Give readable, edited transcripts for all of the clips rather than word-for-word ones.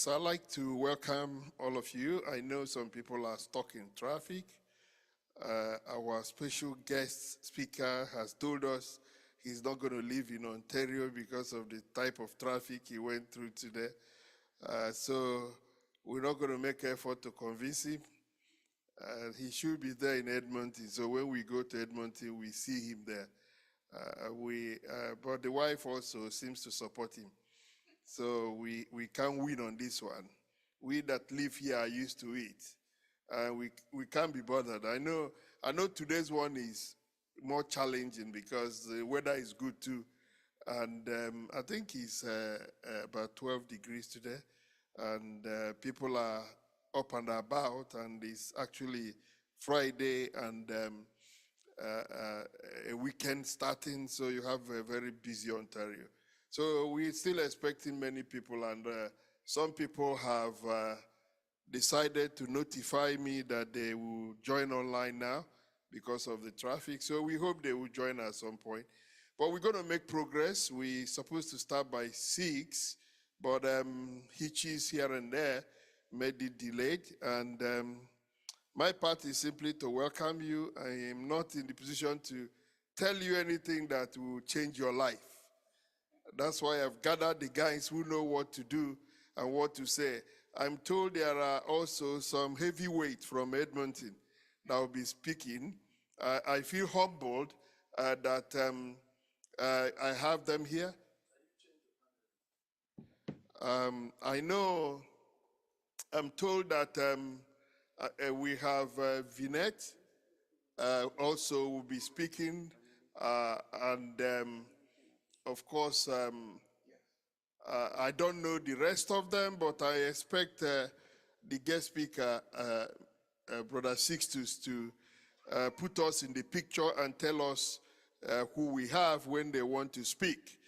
So I'd like to welcome all of you. I know some people are stuck in traffic. Our special guest speaker has told us he's not going to live in Ontario because of the type of traffic he went through today. So we're not going to make effort to convince him. He should be there in Edmonton. So when we go to Edmonton, we see him there. But the wife also seems to support him. So we can't win on this one. We that live here are used to it. We can't be bothered. I know today's one is more challenging because the weather is good too. And I think it's about 12 degrees today. And people are up and about, and it's actually Friday and a weekend starting, so you have a very busy Ontario. So we're still expecting many people, and some people have decided to notify me that they will join online now because of the traffic. So we hope they will join at some point. But we're going to make progress. We're supposed to start by 6, but hitches here and there made it delayed. And my part is simply to welcome you. I am not in the position to tell you anything that will change your life. That's why I've gathered the guys who know what to do and what to say. I'm told there are also some heavyweights from Edmonton that will be speaking. I feel humbled that I have them here. I'm told that we have Vinette also will be speaking, and of course, I don't know the rest of them, but I expect the guest speaker, Brother Sixtus, to put us in the picture and tell us who we have when they want to speak.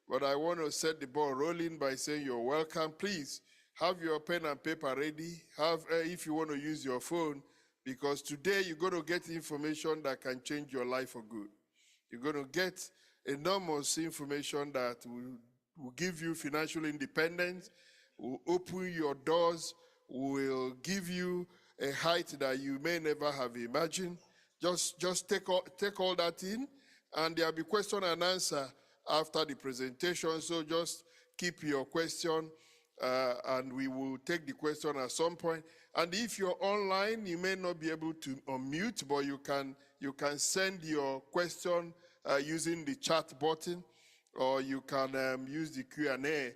But I want to set the ball rolling by saying you're welcome. Please have your pen and paper ready. If you want to use your phone, because today you're going to get information that can change your life for good. You're going to get enormous information that will give you financial independence, will open your doors, will give you a height that you may never have imagined. Just take all that in, and there'll be question and answer after the presentation. So just keep your question, and we will take the question at some point. And if you're online, you may not be able to unmute, but you can send your question using the chat button, or you can use the Q&A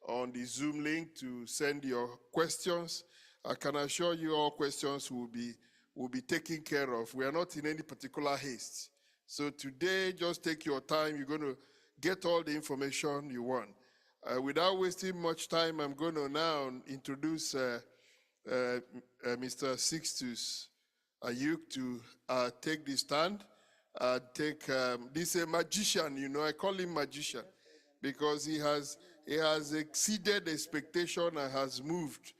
on the Zoom link to send your questions. I can assure you all questions will be taken care of. We are not in any particular haste. So today, just take your time. You're going to get all the information you want. Without wasting much time, I'm going to now introduce Mr. Sixtus Ayuk to take the stand. This is a magician, I call him magician because he has exceeded expectation and has moved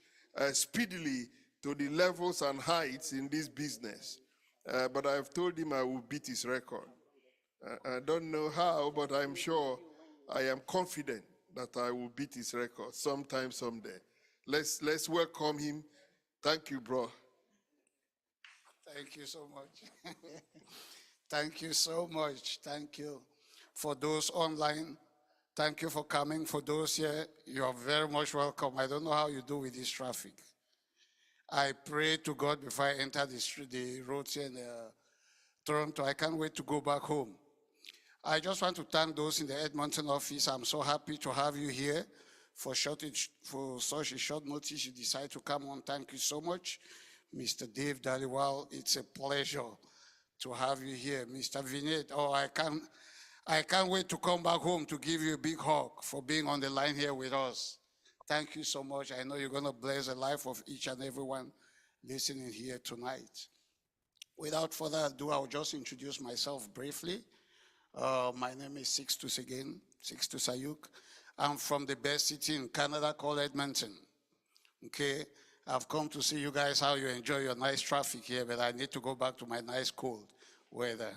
speedily to the levels and heights in this business. But I've told him I will beat his record. I don't know how, but I'm sure, I am confident that I will beat his record sometime, someday. Let's welcome him. Thank you, bro. Thank you so much. Thank you so much. Thank you. For those online, thank you for coming. For those here, you are very much welcome. I don't know how you do with this traffic. I pray to God before I enter the roads here in Toronto. I can't wait to go back home. I just want to thank those in the Edmonton office. I'm so happy to have you here. For such a short notice, you decide to come on. Thank you so much. Mr. Dave Dhaliwal, it's a pleasure to have you here. Mr. Vinette, I can't wait to come back home to give you a big hug for being on the line here with us. Thank you so much. I know you're going to bless the life of each and everyone listening here tonight. Without further ado, I'll just introduce myself briefly. My name is Sixtus again, Sixtus Ayuk. I'm from the best city in Canada called Edmonton. Okay, I've come to see you guys how you enjoy your nice traffic here, but I need to go back to my nice cold weather.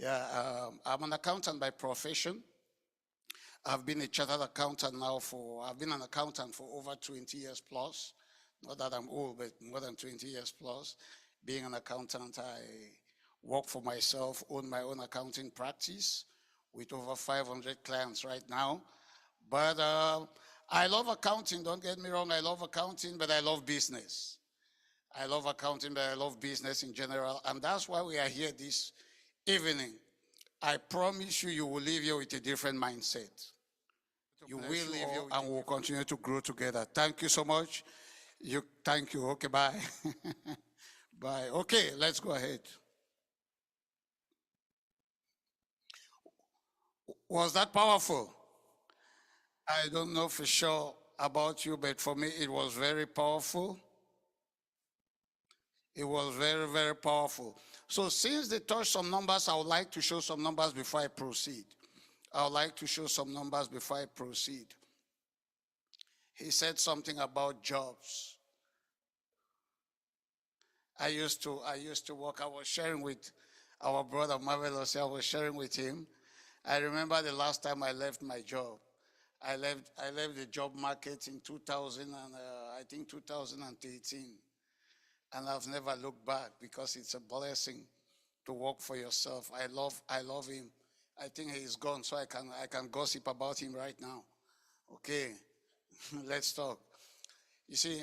Yeah, I'm an accountant by profession. I've been a chartered accountant now I've been an accountant for over 20 years plus. Not that I'm old, but more than 20 years plus. Being an accountant, I work for myself, own my own accounting practice with over 500 clients right now. But I love accounting, don't get me wrong, I love accounting, but I love business. I love accounting, but I love business in general, and that's why we are here this evening. I promise you, you will leave here with a different mindset. You will leave here and we'll continue to grow together. Thank you so much. Thank you. Okay, bye. Bye. Okay, let's go ahead. Was that powerful? I don't know for sure about you, but for me, it was very powerful. It was very, very powerful. So since they touched some numbers, I would like to show some numbers before I proceed. I would like to show some numbers before I proceed. He said something about jobs. I used to work, I was sharing with our brother Marvelous, I was sharing with him. I remember the last time I left my job. I left the job market in 2013. And I've never looked back because it's a blessing to work for yourself. I love him. I think he's gone, so I can gossip about him right now. Okay, let's talk. You see,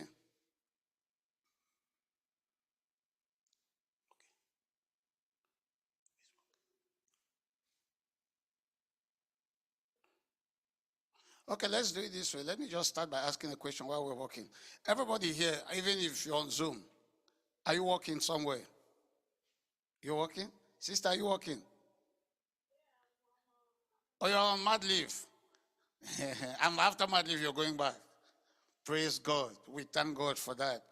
okay, let's do it this way. Let me just start by asking a question while we're working. Everybody here, even if you're on Zoom, are you working somewhere? You're working? Sister, are you working? Or you're on mat leave? And after mat leave, you're going back. Praise God. We thank God for that.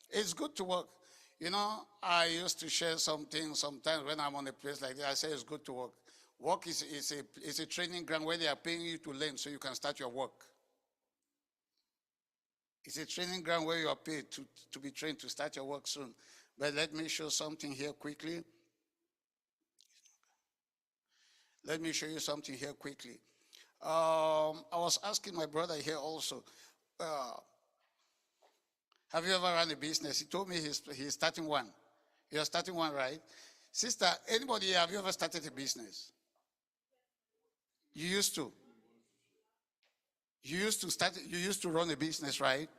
It's good to work. You know, I used to share something sometimes when I'm on a place like that. I say it's good to work. Work is a training ground where they are paying you to learn so you can start your work. It's a training ground where you are paid to be trained to start your work soon. But let me show something here quickly. Let me show you something here quickly. I was asking my brother here also, have you ever run a business? He told me he's starting one. You're starting one, right? Sister, anybody here, have you ever started a business? You used to. You used to run a business, right?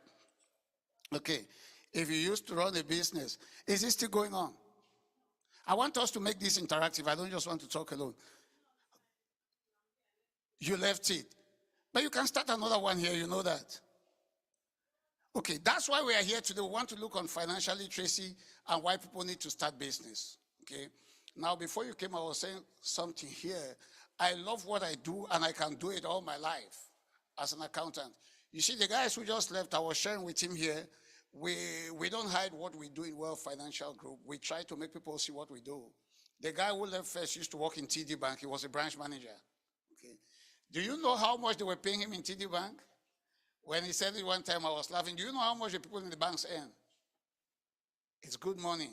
Okay. If you used to run a business, is it still going on? I want us to make this interactive. I don't just want to talk alone. You left it. But you can start another one here, you know that. Okay, that's why we are here today. We want to look on financial literacy and why people need to start business. Okay. Now, before you came, I was saying something here. I love what I do, and I can do it all my life as an accountant. You see, the guys who just left, I was sharing with him here. We don't hide what we do in Wealth Financial Group. We try to make people see what we do. The guy who left first used to work in TD Bank. He was a branch manager. Okay. Do you know how much they were paying him in TD Bank? When he said it one time, I was laughing. Do you know how much the people in the banks earn? It's good money.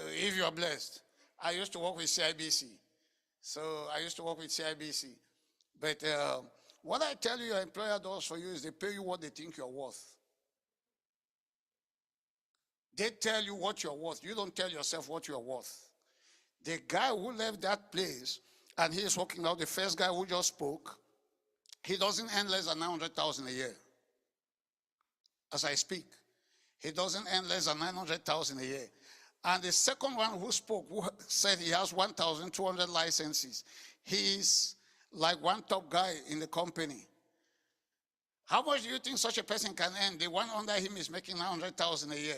If you are blessed. I used to work with CIBC. So I used to work with CIBC. But what I tell you your employer does for you is they pay you what they think you're worth. They tell you what you're worth. You don't tell yourself what you're worth. The guy who left that place, and he is working now, the first guy who just spoke, he doesn't earn less than 900,000 a year. As I speak, he doesn't earn less than 900,000 a year. And the second one who spoke, who said he has 1,200 licenses, he's like one top guy in the company. How much do you think such a person can earn? The one under him is making 900,000 a year.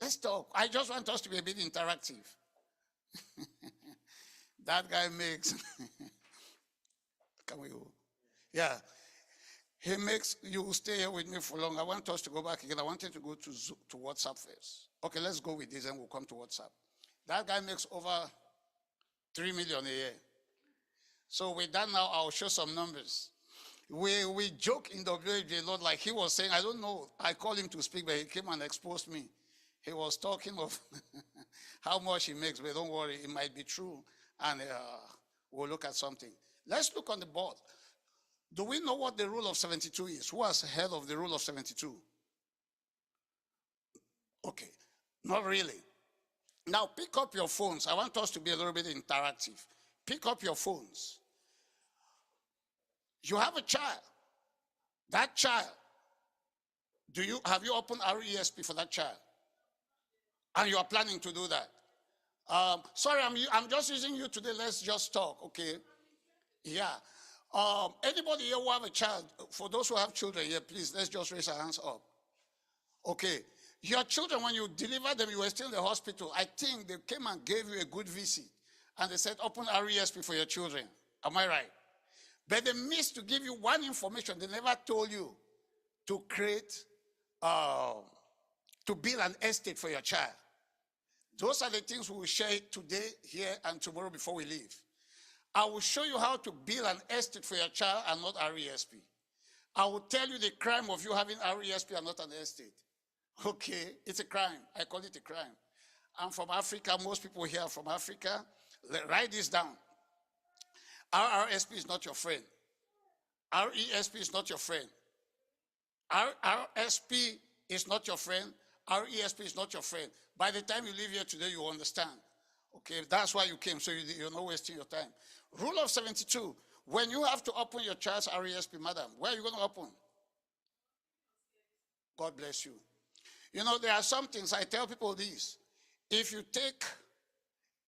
Let's talk. I just want us to be a bit interactive. That guy makes, can we go? Yeah. He makes, you will stay here with me for long. I want us to go back again. I wanted to go to WhatsApp first. Okay, let's go with this and we'll come to WhatsApp. That guy makes over 3 million a year. So with that now, I'll show some numbers. We joke in WFJ a lot, like he was saying, I don't know, I called him to speak, but he came and exposed me. He was talking of how much he makes, but don't worry, it might be true. And we'll look at something. Let's look on the board. Do we know what the rule of 72 is? Who has heard of the rule of 72? Okay, not really. Now pick up your phones. I want us to be a little bit interactive. Pick up your phones. You have a child. That child, have you opened RESP for that child? And you are planning to do that? Sorry, I'm just using you today. Let's just talk, okay? Yeah. Anybody here who have a child? For those who have children here, please, let's just raise our hands up. Okay. Your children, when you delivered them, you were still in the hospital. I think they came and gave you a good visit. And they said, open RESP for your children. Am I right? But they missed to give you one information. They never told you to create, to build an estate for your child. Those are the things we will share today, here, and tomorrow before we leave. I will show you how to build an estate for your child and not RESP. I will tell you the crime of you having RESP and not an estate. Okay, it's a crime. I call it a crime. I'm from Africa. Most people here are from Africa. Write this down. RRSP is not your friend. RESP is not your friend. RRSP is not your friend. RESP is not your friend. By the time you leave here today, you understand. Okay, that's why you came, so you're not wasting your time. Rule of 72, when you have to open your child's RESP, madam, where are you going to open? God bless you. You know, there are some things, I tell people this. If you take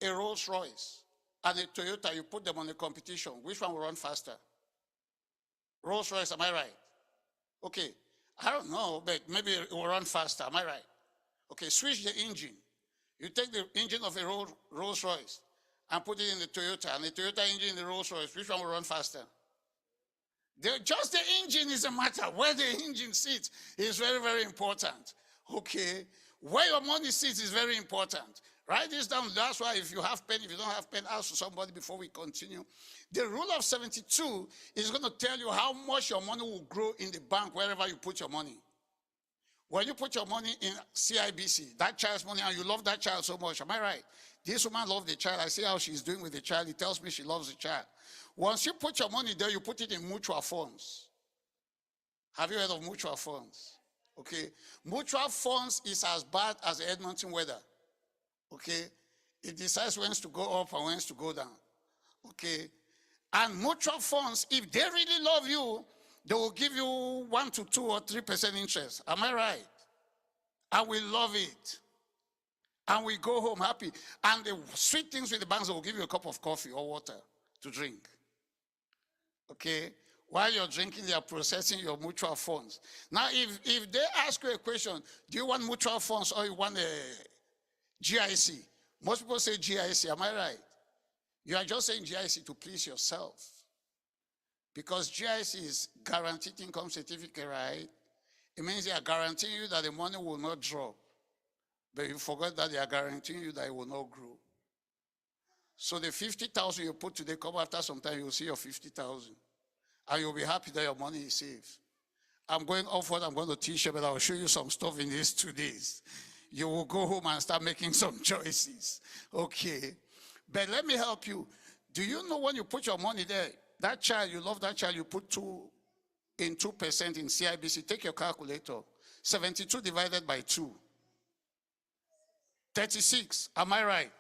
a Rolls Royce and a Toyota, you put them on a competition, which one will run faster? Rolls Royce, am I right? Okay, I don't know, but maybe it will run faster, am I right? Okay, switch the engine. You take the engine of a Rolls Royce and put it in the Toyota, and the Toyota engine in the Rolls Royce, which one will run faster? Just the engine is a matter. Where the engine sits is very, very important. Okay, where your money sits is very important. Write this down. That's why if you have pen, if you don't have pen, ask somebody before we continue. The rule of 72 is going to tell you how much your money will grow in the bank wherever you put your money. When you put your money in CIBC, that child's money, and you love that child so much, am I right? This woman loves the child. I see how she's doing with the child. He tells me she loves the child. Once you put your money there, you put it in mutual funds. Have you heard of mutual funds? Okay. Mutual funds is as bad as the Edmonton weather. Okay. It decides when to go up and when to go down. Okay. And mutual funds, if they really love you, they will give you 1 to 2 or 3% interest. Am I right? And we love it. And we go home happy. And the sweet things with the banks, they will give you a cup of coffee or water to drink. Okay? While you're drinking, they are processing your mutual funds. Now, if they ask you a question, do you want mutual funds or you want a GIC? Most people say GIC. Am I right? You are just saying GIC to please yourself. Because GIC is guaranteed income certificate, right? It means they are guaranteeing you that the money will not drop. But you forgot that they are guaranteeing you that it will not grow. So the 50,000 you put today, come after some time, you'll see your 50,000. And you'll be happy that your money is safe. I'm going off what I'm going to teach you, but I'll show you some stuff in these 2 days. You will go home and start making some choices. Okay. But let me help you. Do you know when you put your money there, that child, you love that child, you put 2% in CIBC. Take your calculator. 72 divided by 2. 36. Am I right?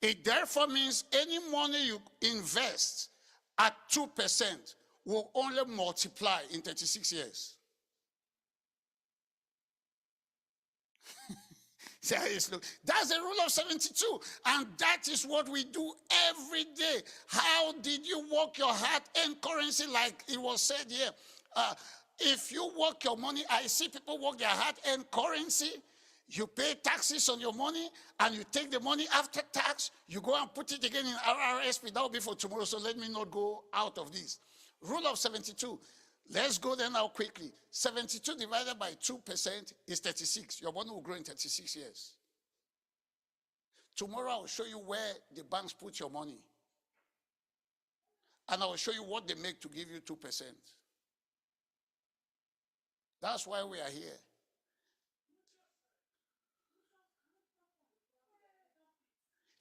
It therefore means any money you invest at 2% will only multiply in 36 years. That's the rule of 72. And that is what we do every day. How did you work your hard-earned currency like it was said here? If you work your money, I see people work their hard-earned currency. You pay taxes on your money, and you take the money after tax, you go and put it again in RRSP. That will be for tomorrow, so let me not go out of this. Rule of 72. Let's go there now quickly. 72 divided by 2% is 36. Your money will grow in 36 years. Tomorrow I'll show you where the banks put your money. And I'll show you what they make to give you 2%. That's why we are here.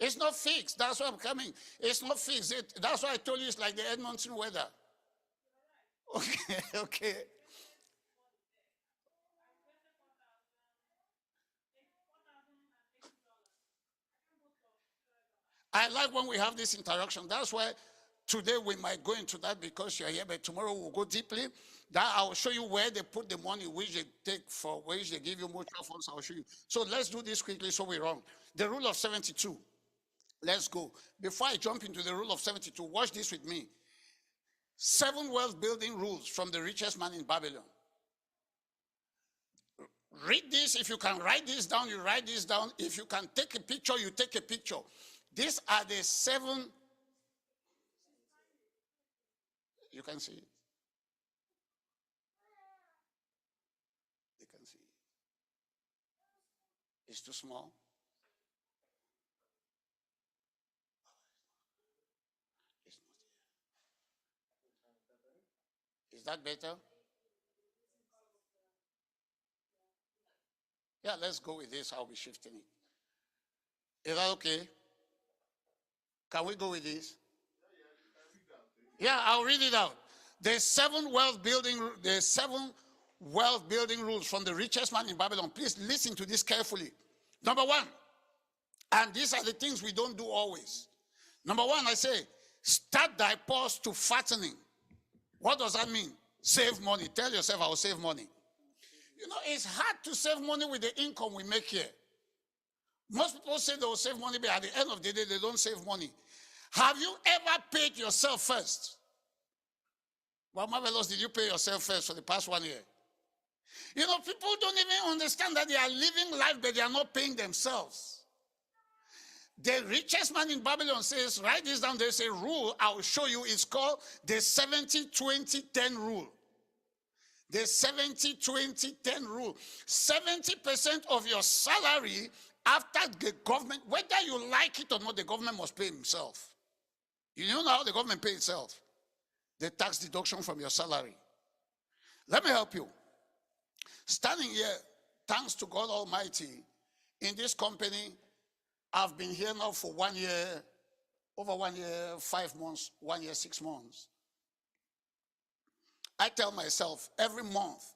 It's not fixed. That's why I'm coming. It's not fixed. That's why I told you it's like the Edmonton weather. Okay, okay. I like when we have this interaction. That's why today we might go into that because you're here, but tomorrow we'll go deeply. That I'll show you where they put the money, which they take for, which they give you mutual funds. I'll show you. So let's do this quickly so we run. The rule of 72. Let's go. Before I jump into the rule of 72, watch this with me. 7 wealth building rules from the richest man in Babylon. Read this. If you can write this down, you write this down. If you can take a picture, you take a picture. These are the 7. You can see it. You can see it. It's too small. It's not here. Is that better? Yeah, let's go with this. I'll be shifting it. Is that okay? Can we go with this? Yeah, I'll read it out. The 7 wealth building rules from the richest man in Babylon. Please listen to this carefully. Number 1, and these are the things we don't do always. Number 1, I say, start thy purse to fattening. What does that mean? Save money. Tell yourself, I will save money. You know, it's hard to save money with the income we make here. Most people say they will save money, but at the end of the day, they don't save money. Have you ever paid yourself first? Well, marvelous, did you pay yourself first for the past 1 year? You know, people don't even understand that they are living life, but they are not paying themselves. The richest man in Babylon says, write this down, there's a rule I will show you. It's called the 70-20-10 rule. The 70-20-10 rule. 70% of your salary after the government, whether you like it or not, the government must pay himself. You know how the government pays itself? The tax deduction from your salary. Let me help you. Standing here, thanks to God Almighty, in this company, I've been here now for 1 year, over 1 year, 5 months, 1 year, 6 months. I tell myself every month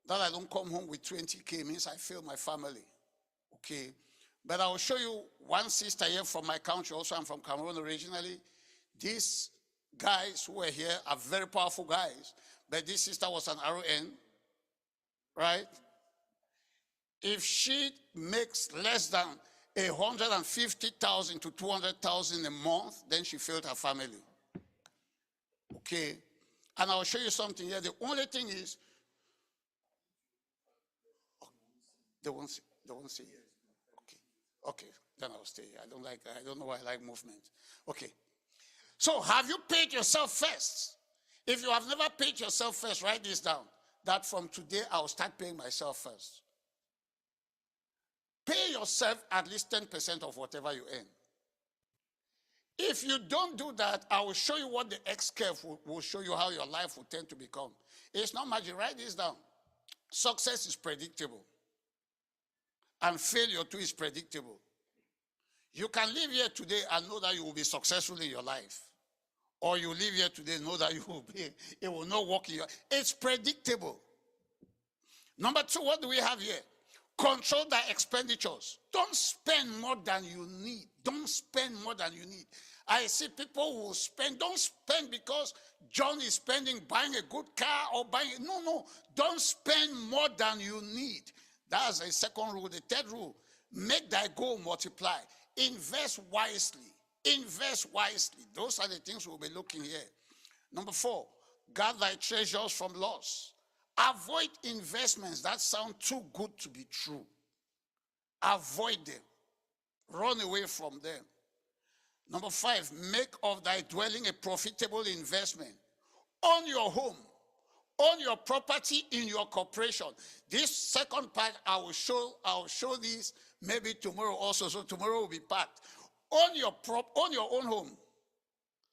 that I don't come home with 20K means I fail my family. Okay? But I will show you one sister here from my country. Also, I'm from Cameroon originally. These guys who are here are very powerful guys. But this sister was an RON, right? If she makes less than 150,000 to 200,000 a month, then she failed her family. Okay? And I'll show you something here. The only thing is, they won't see it. Okay, then I'll stay here. I don't know why I like movement. Okay. So have you paid yourself first? If you have never paid yourself first, write this down. That from today, I'll start paying myself first. Pay yourself at least 10% of whatever you earn. If you don't do that, I will show you what the X curve will show you how your life will tend to become. It's not magic. Write this down. Success is predictable. And failure too is predictable. You can live here today and know that you will be successful in your life. Or you live here today and know that it will not work in your life. It's predictable. Number 2, what do we have here? Control thy expenditures. Don't spend more than you need. Don't spend more than you need. I see people who spend. Don't spend because John is spending buying a good car or buying. No. Don't spend more than you need. That's a second rule. The third rule, make thy goal multiply. Invest wisely. Invest wisely. Those are the things we'll be looking here. Number 4, guard thy treasures from loss. Avoid investments that sound too good to be true. Avoid them. Run away from them. Number 5, make of thy dwelling a profitable investment. Own your home. Own your property in your corporation. This second part, I will show this maybe tomorrow also. So tomorrow will be packed. Own your own home.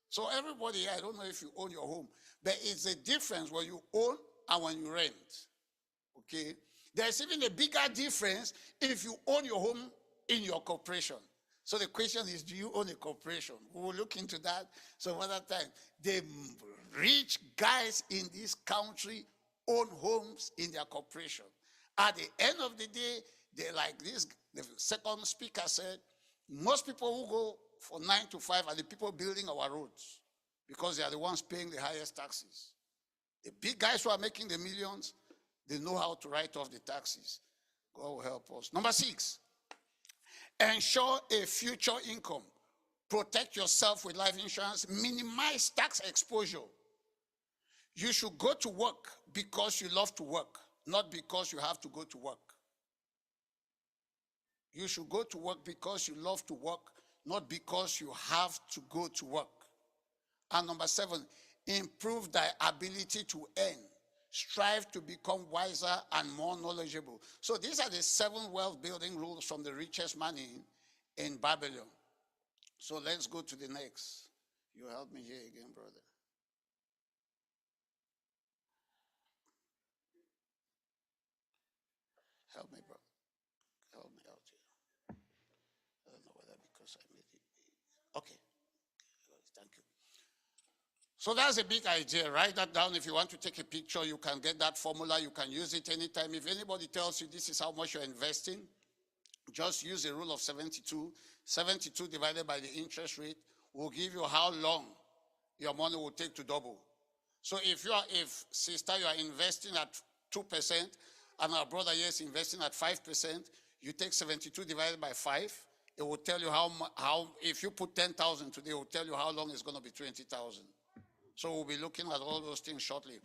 So everybody, I don't know if you own your home, but it's a difference when you own and when you rent. Okay? There's even a bigger difference if you own your home in your corporation. So the question is, do you own a corporation? We will look into that some other time. The rich guys in this country own homes in their corporation. At the end of the day, they like this, the second speaker said, most people who go for 9 to 5 are the people building our roads because they are the ones paying the highest taxes. The big guys who are making the millions, they know how to write off the taxes. God will help us. Number 6, ensure a future income. Protect yourself with life insurance. Minimize tax exposure. You should go to work because you love to work, not because you have to go to work. You should go to work because you love to work, not because you have to go to work. And number 7, improve thy ability to earn. Strive to become wiser and more knowledgeable. So these are the 7 wealth building rules from the richest man in Babylon. So let's go to the next. You help me here again, brother. Help me, brother. Help me out here. I don't know whether because I made it big. Okay. Thank you. So that's a big idea. Write that down. If you want to take a picture, you can get that formula. You can use it anytime. If anybody tells you this is how much you're investing, just use the rule of 72. 72 divided by the interest rate will give you how long your money will take to double. So if sister, you are investing at 2%, and our brother here is investing at 5%, you take 72 divided by 5, it will tell you how if you put 10,000 today, it will tell you how long it's going to be 20,000. So we'll be looking at all those things shortly.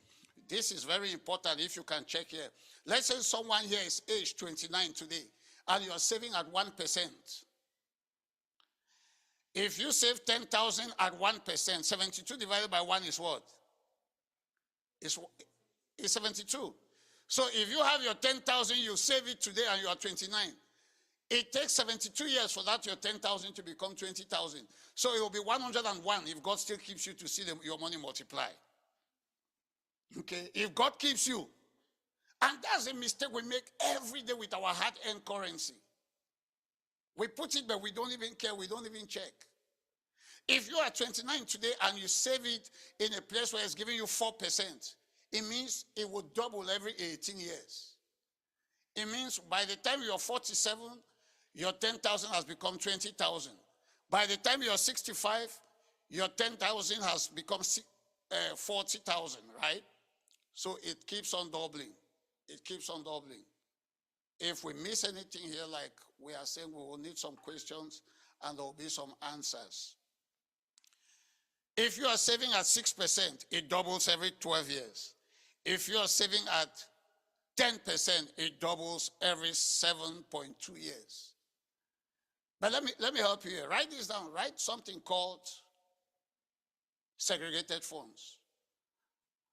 This is very important if you can check here. Let's say someone here is age 29 today, and you are saving at 1%. If you save 10,000 at 1%, 72 divided by 1 is what? It's 72. So if you have your 10,000, you save it today and you are 29. It takes 72 years for that your 10,000 to become 20,000. So it will be 101 if God still keeps you to see your money multiply. Okay? If God keeps you. And that's a mistake we make every day with our hard-earned currency. We put it, but we don't even care. We don't even check. If you are 29 today and you save it in a place where it's giving you 4%, it means it will double every 18 years. It means by the time you're 47, your 10,000 has become 20,000. By the time you're 65, your 10,000 has become 40,000, right? So it keeps on doubling. It keeps on doubling. If we miss anything here, like we are saying, we will need some questions and there will be some answers. If you are saving at 6%, it doubles every 12 years. If you are saving at 10%, it doubles every 7.2 years. But let me help you here. Write this down. Write something called segregated funds.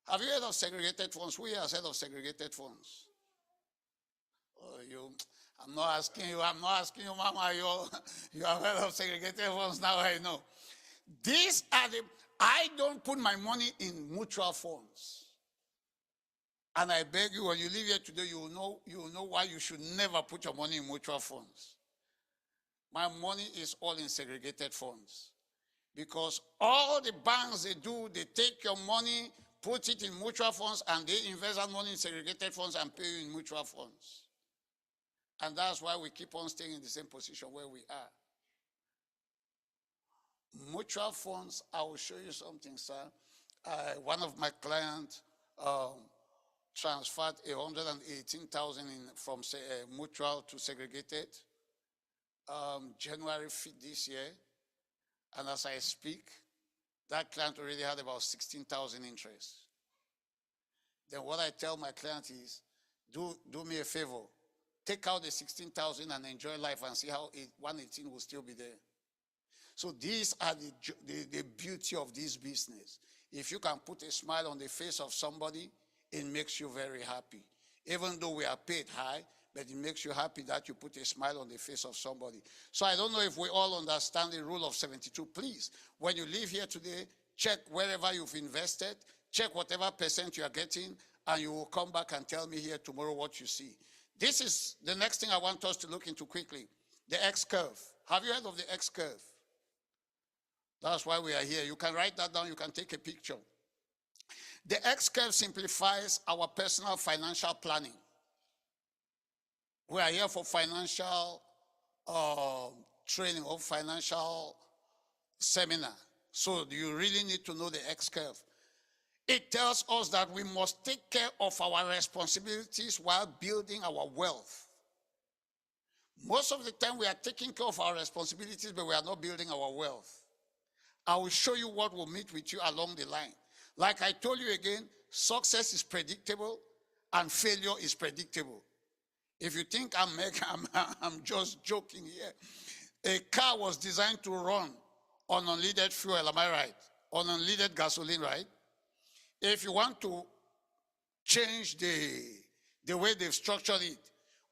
Have you heard of segregated funds? Who here has heard of segregated funds? Oh, I'm not asking you, Mama. You have heard of segregated funds, now I know. These are I don't put my money in mutual funds. And I beg you, when you leave here today, you will know why you should never put your money in mutual funds. My money is all in segregated funds. Because all the banks they take your money, put it in mutual funds, and they invest that money in segregated funds and pay you in mutual funds. And that's why we keep on staying in the same position where we are. Mutual funds, I will show you something, sir. One of my clients transferred 118,000 from mutual to segregated January 5th this year. And as I speak, that client already had about 16,000 interest. Then what I tell my client is, do me a favor. Take out the 16,000 and enjoy life and see how 118 will still be there. So these are the beauty of this business. If you can put a smile on the face of somebody, it makes you very happy. Even though we are paid high, but it makes you happy that you put a smile on the face of somebody. So I don't know if we all understand the rule of 72. Please, when you leave here today, check wherever you've invested, check whatever percent you are getting, and you will come back and tell me here tomorrow what you see. This is the next thing I want us to look into quickly, the X curve. Have you heard of the X curve? That's why we are here. You can write that down. You can take a picture. The X curve simplifies our personal financial planning. We are here for financial training or financial seminar. So you really need to know the X curve. It tells us that we must take care of our responsibilities while building our wealth. Most of the time we are taking care of our responsibilities, but we are not building our wealth. I will show you what will meet with you along the line. Like I told you again, success is predictable and failure is predictable. If you think I'm just joking here. A car was designed to run on unleaded fuel, am I right? On unleaded gasoline, right? If you want to change the way they've structured it,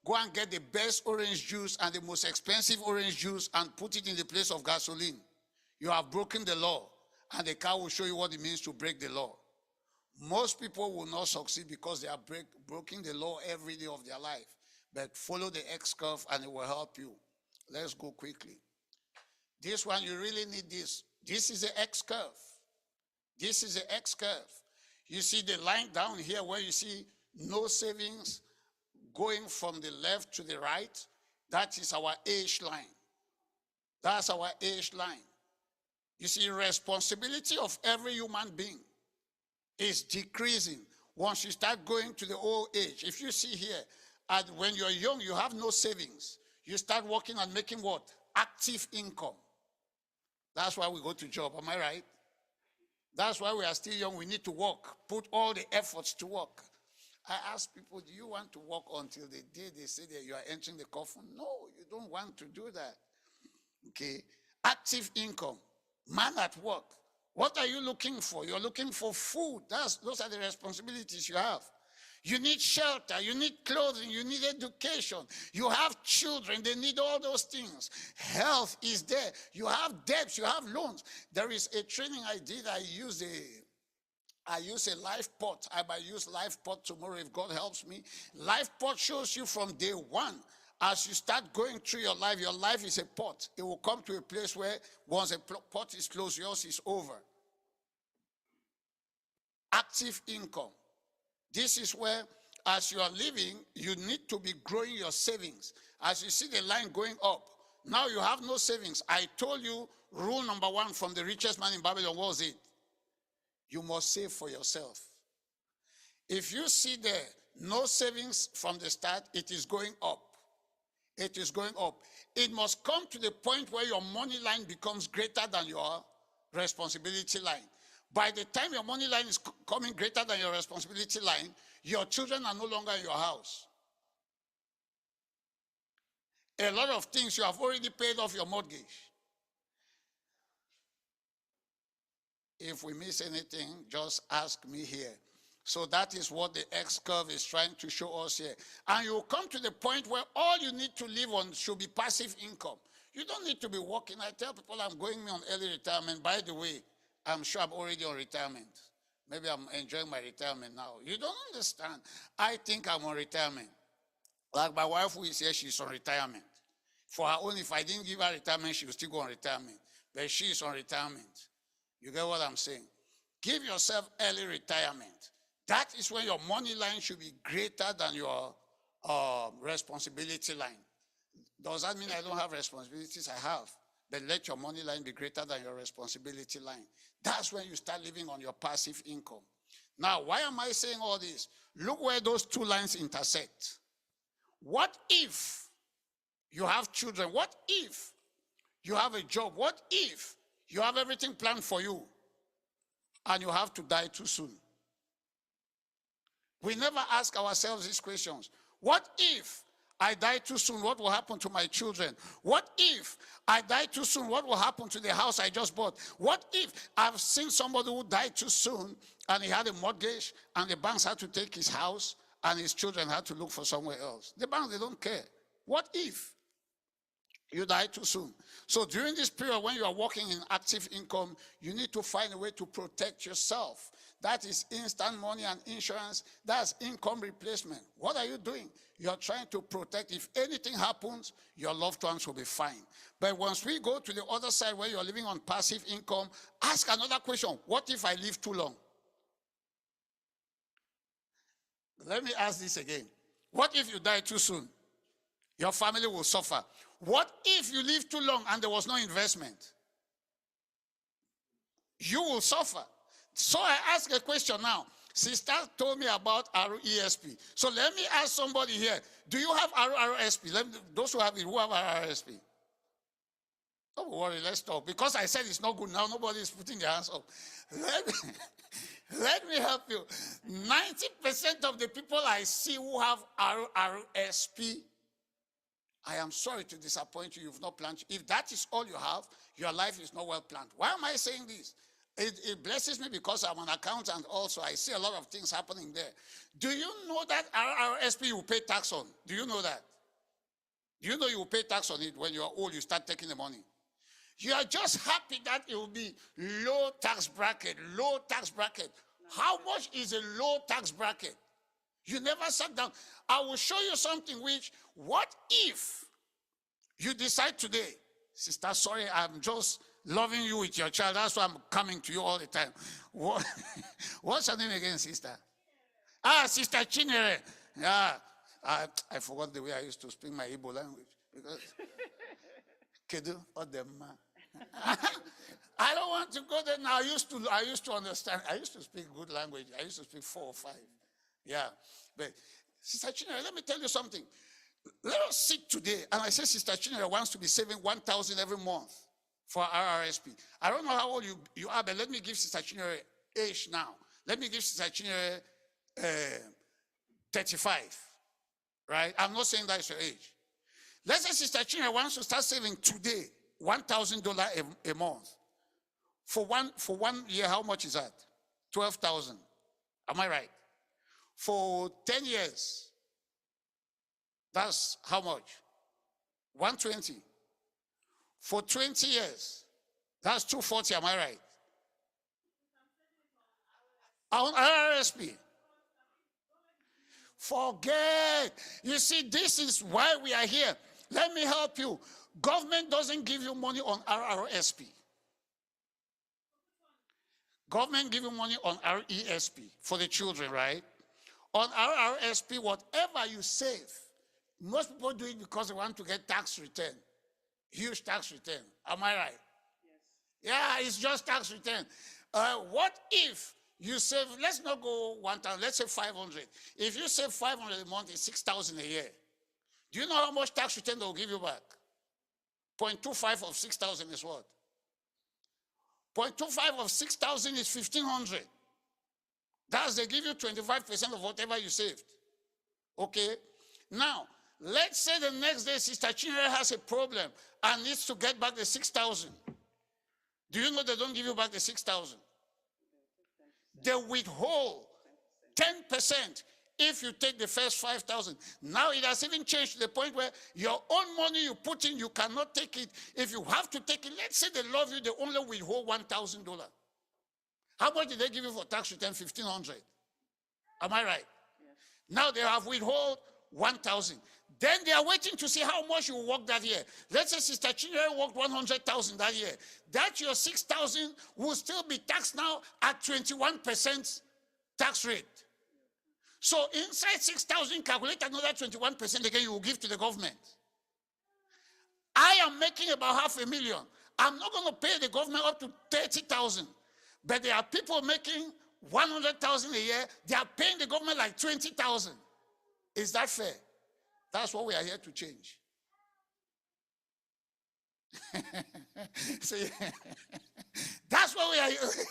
go and get the best orange juice and the most expensive orange juice and put it in the place of gasoline. You have broken the law, and the car will show you what it means to break the law. Most people will not succeed because they are breaking the law every day of their life. But follow the X curve and it will help you. Let's go quickly. This one, you really need this. This is the X curve. This is the X curve. You see the line down here where you see no savings going from the left to the right. That is our age line. That's our age line. You see, responsibility of every human being is decreasing once you start going to the old age. If you see here, when you're young, you have no savings. You start working and making what? Active income. That's why we go to job, am I right? That's why we are still young. We need to work, put all the efforts to work. I ask people, do you want to work until the day they say that you are entering the coffin? No, you don't want to do that. Okay, active income, man at work. What are you looking for? You're looking for food. Those are the responsibilities you have. You need shelter, you need clothing, you need education. You have children, they need all those things. Health is there. You have debts, you have loans. There is a training I did, I use a life pot. I might use life pot tomorrow if God helps me. Life pot shows you from day one. As you start going through your life is a pot. It will come to a place where once a pot is closed, yours is over. Active income. This is where, as you are living, you need to be growing your savings. As you see the line going up, now you have no savings. I told you, rule number one from the richest man in Babylon, what was it? You must save for yourself. If you see there, no savings from the start, it is going up. It is going up. It must come to the point where your money line becomes greater than your responsibility line. By the time your money line is coming greater than your responsibility line, your children are no longer in your house. A lot of things you have already paid off your mortgage. If we miss anything, just ask me here. So that is what the X curve is trying to show us here. And you will come to the point where all you need to live on should be passive income. You don't need to be working. I tell people I'm going on early retirement. By the way, I'm sure I'm already on retirement. Maybe I'm enjoying my retirement now. You don't understand. I think I'm on retirement. Like my wife who is here, she's on retirement. For her own, if I didn't give her retirement, she would still go on retirement. But she is on retirement. You get what I'm saying? Give yourself early retirement. That is when your money line should be greater than your responsibility line. Does that mean I don't have responsibilities? I have. But let your money line be greater than your responsibility line. That's when you start living on your passive income. Now, why am I saying all this? Look where those two lines intersect. What if you have children? What if you have a job? What if you have everything planned for you and you have to die too soon? We never ask ourselves these questions. What if I die too soon? What will happen to my children? What if I die too soon? What will happen to the house I just bought? What if I've seen somebody who died too soon and he had a mortgage and the banks had to take his house and his children had to look for somewhere else? The banks, they don't care. What if you die too soon? So during this period when you are working in active income, you need to find a way to protect yourself. That is instant money and insurance. That's income replacement. What are you doing? You're trying to protect. If anything happens, your loved ones will be fine. But once we go to the other side where you're living on passive income, ask another question. What if I live too long? Let me ask this again. What if you die too soon? Your family will suffer. What if you live too long and there was no investment? You will suffer. So I ask a question now. Sister told me about RESP. So let me ask somebody here. Do you have RRSP? Those who have it, who have RRSP? Don't worry, let's talk. Because I said it's not good now, nobody is putting their hands up. Let me help you. 90% of the people I see who have RRSP, I am sorry to disappoint you, you've not planned. If that is all you have, your life is not well planned. Why am I saying this? It blesses me because I'm an accountant also. I see a lot of things happening there. Do you know that RRSP you pay tax on? Do you know that? Do you know you pay tax on it when you are old, you start taking the money? You are just happy that it will be low tax bracket, low tax bracket. How much is a low tax bracket? You never sat down. I will show you something which, what if you decide today, sister, sorry, I'm just loving you with your child. That's why I'm coming to you all the time. What's her name again, sister? Sister Chinere. Yeah, I forgot the way I used to speak my Igbo language. Because, Kedu Odemma. I don't want to go there now. I used to understand. I used to speak good language. I used to speak 4 or 5. Yeah. But Sister Chinere, let me tell you something. Let us sit today. And I say Sister Chinere wants to be saving 1,000 every month for RRSP. I don't know how old you are, but let me give Sister Chinere age now. Let me give Sister Chinere 35. Right? I'm not saying that's your age. Let's say Sister Chinere wants to start saving today $1,000 a month. For one year, how much is that? 12,000. Am I right? For 10 years, that's how much? 120. For 20 years, that's 240. Am I right? On RRSP. Forget. You see, this is why we are here. Let me help you. Government doesn't give you money on RRSP. Government give you money on RESP for the children, right? On RRSP, whatever you save, most people do it because they want to get tax return. Huge tax return. Am I right? Yes. Yeah, it's just tax return. What if you save, let's not go 1,000, let's say 500. If you save 500 a month, it's 6,000 a year. Do you know how much tax return they'll give you back? 0.25 of 6,000 is what? 0.25 of 6,000 is 1,500. That's they give you 25% of whatever you saved. Okay? Now, let's say the next day Sister Chinere has a problem and needs to get back the 6,000. Do you know they don't give you back the 6,000? They withhold 10% if you take the first 5,000. Now it has even changed to the point where your own money you put in, you cannot take it. If you have to take it, let's say they love you, they only withhold $1,000. How much did they give you for tax return? 1,500. Am I right? Yes. Now they have withhold 1,000. Then they are waiting to see how much you work that year. Let's say Sister Chinere worked 100,000 that year. That your 6,000 will still be taxed now at 21% tax rate. So inside 6,000, calculate another 21% again you will give to the government. I am making about $500,000. I'm not going to pay the government up to 30,000. But there are people making 100,000 a year. They are paying the government like 20,000. Is that fair? That's what we are here to change. See, that's what we are here.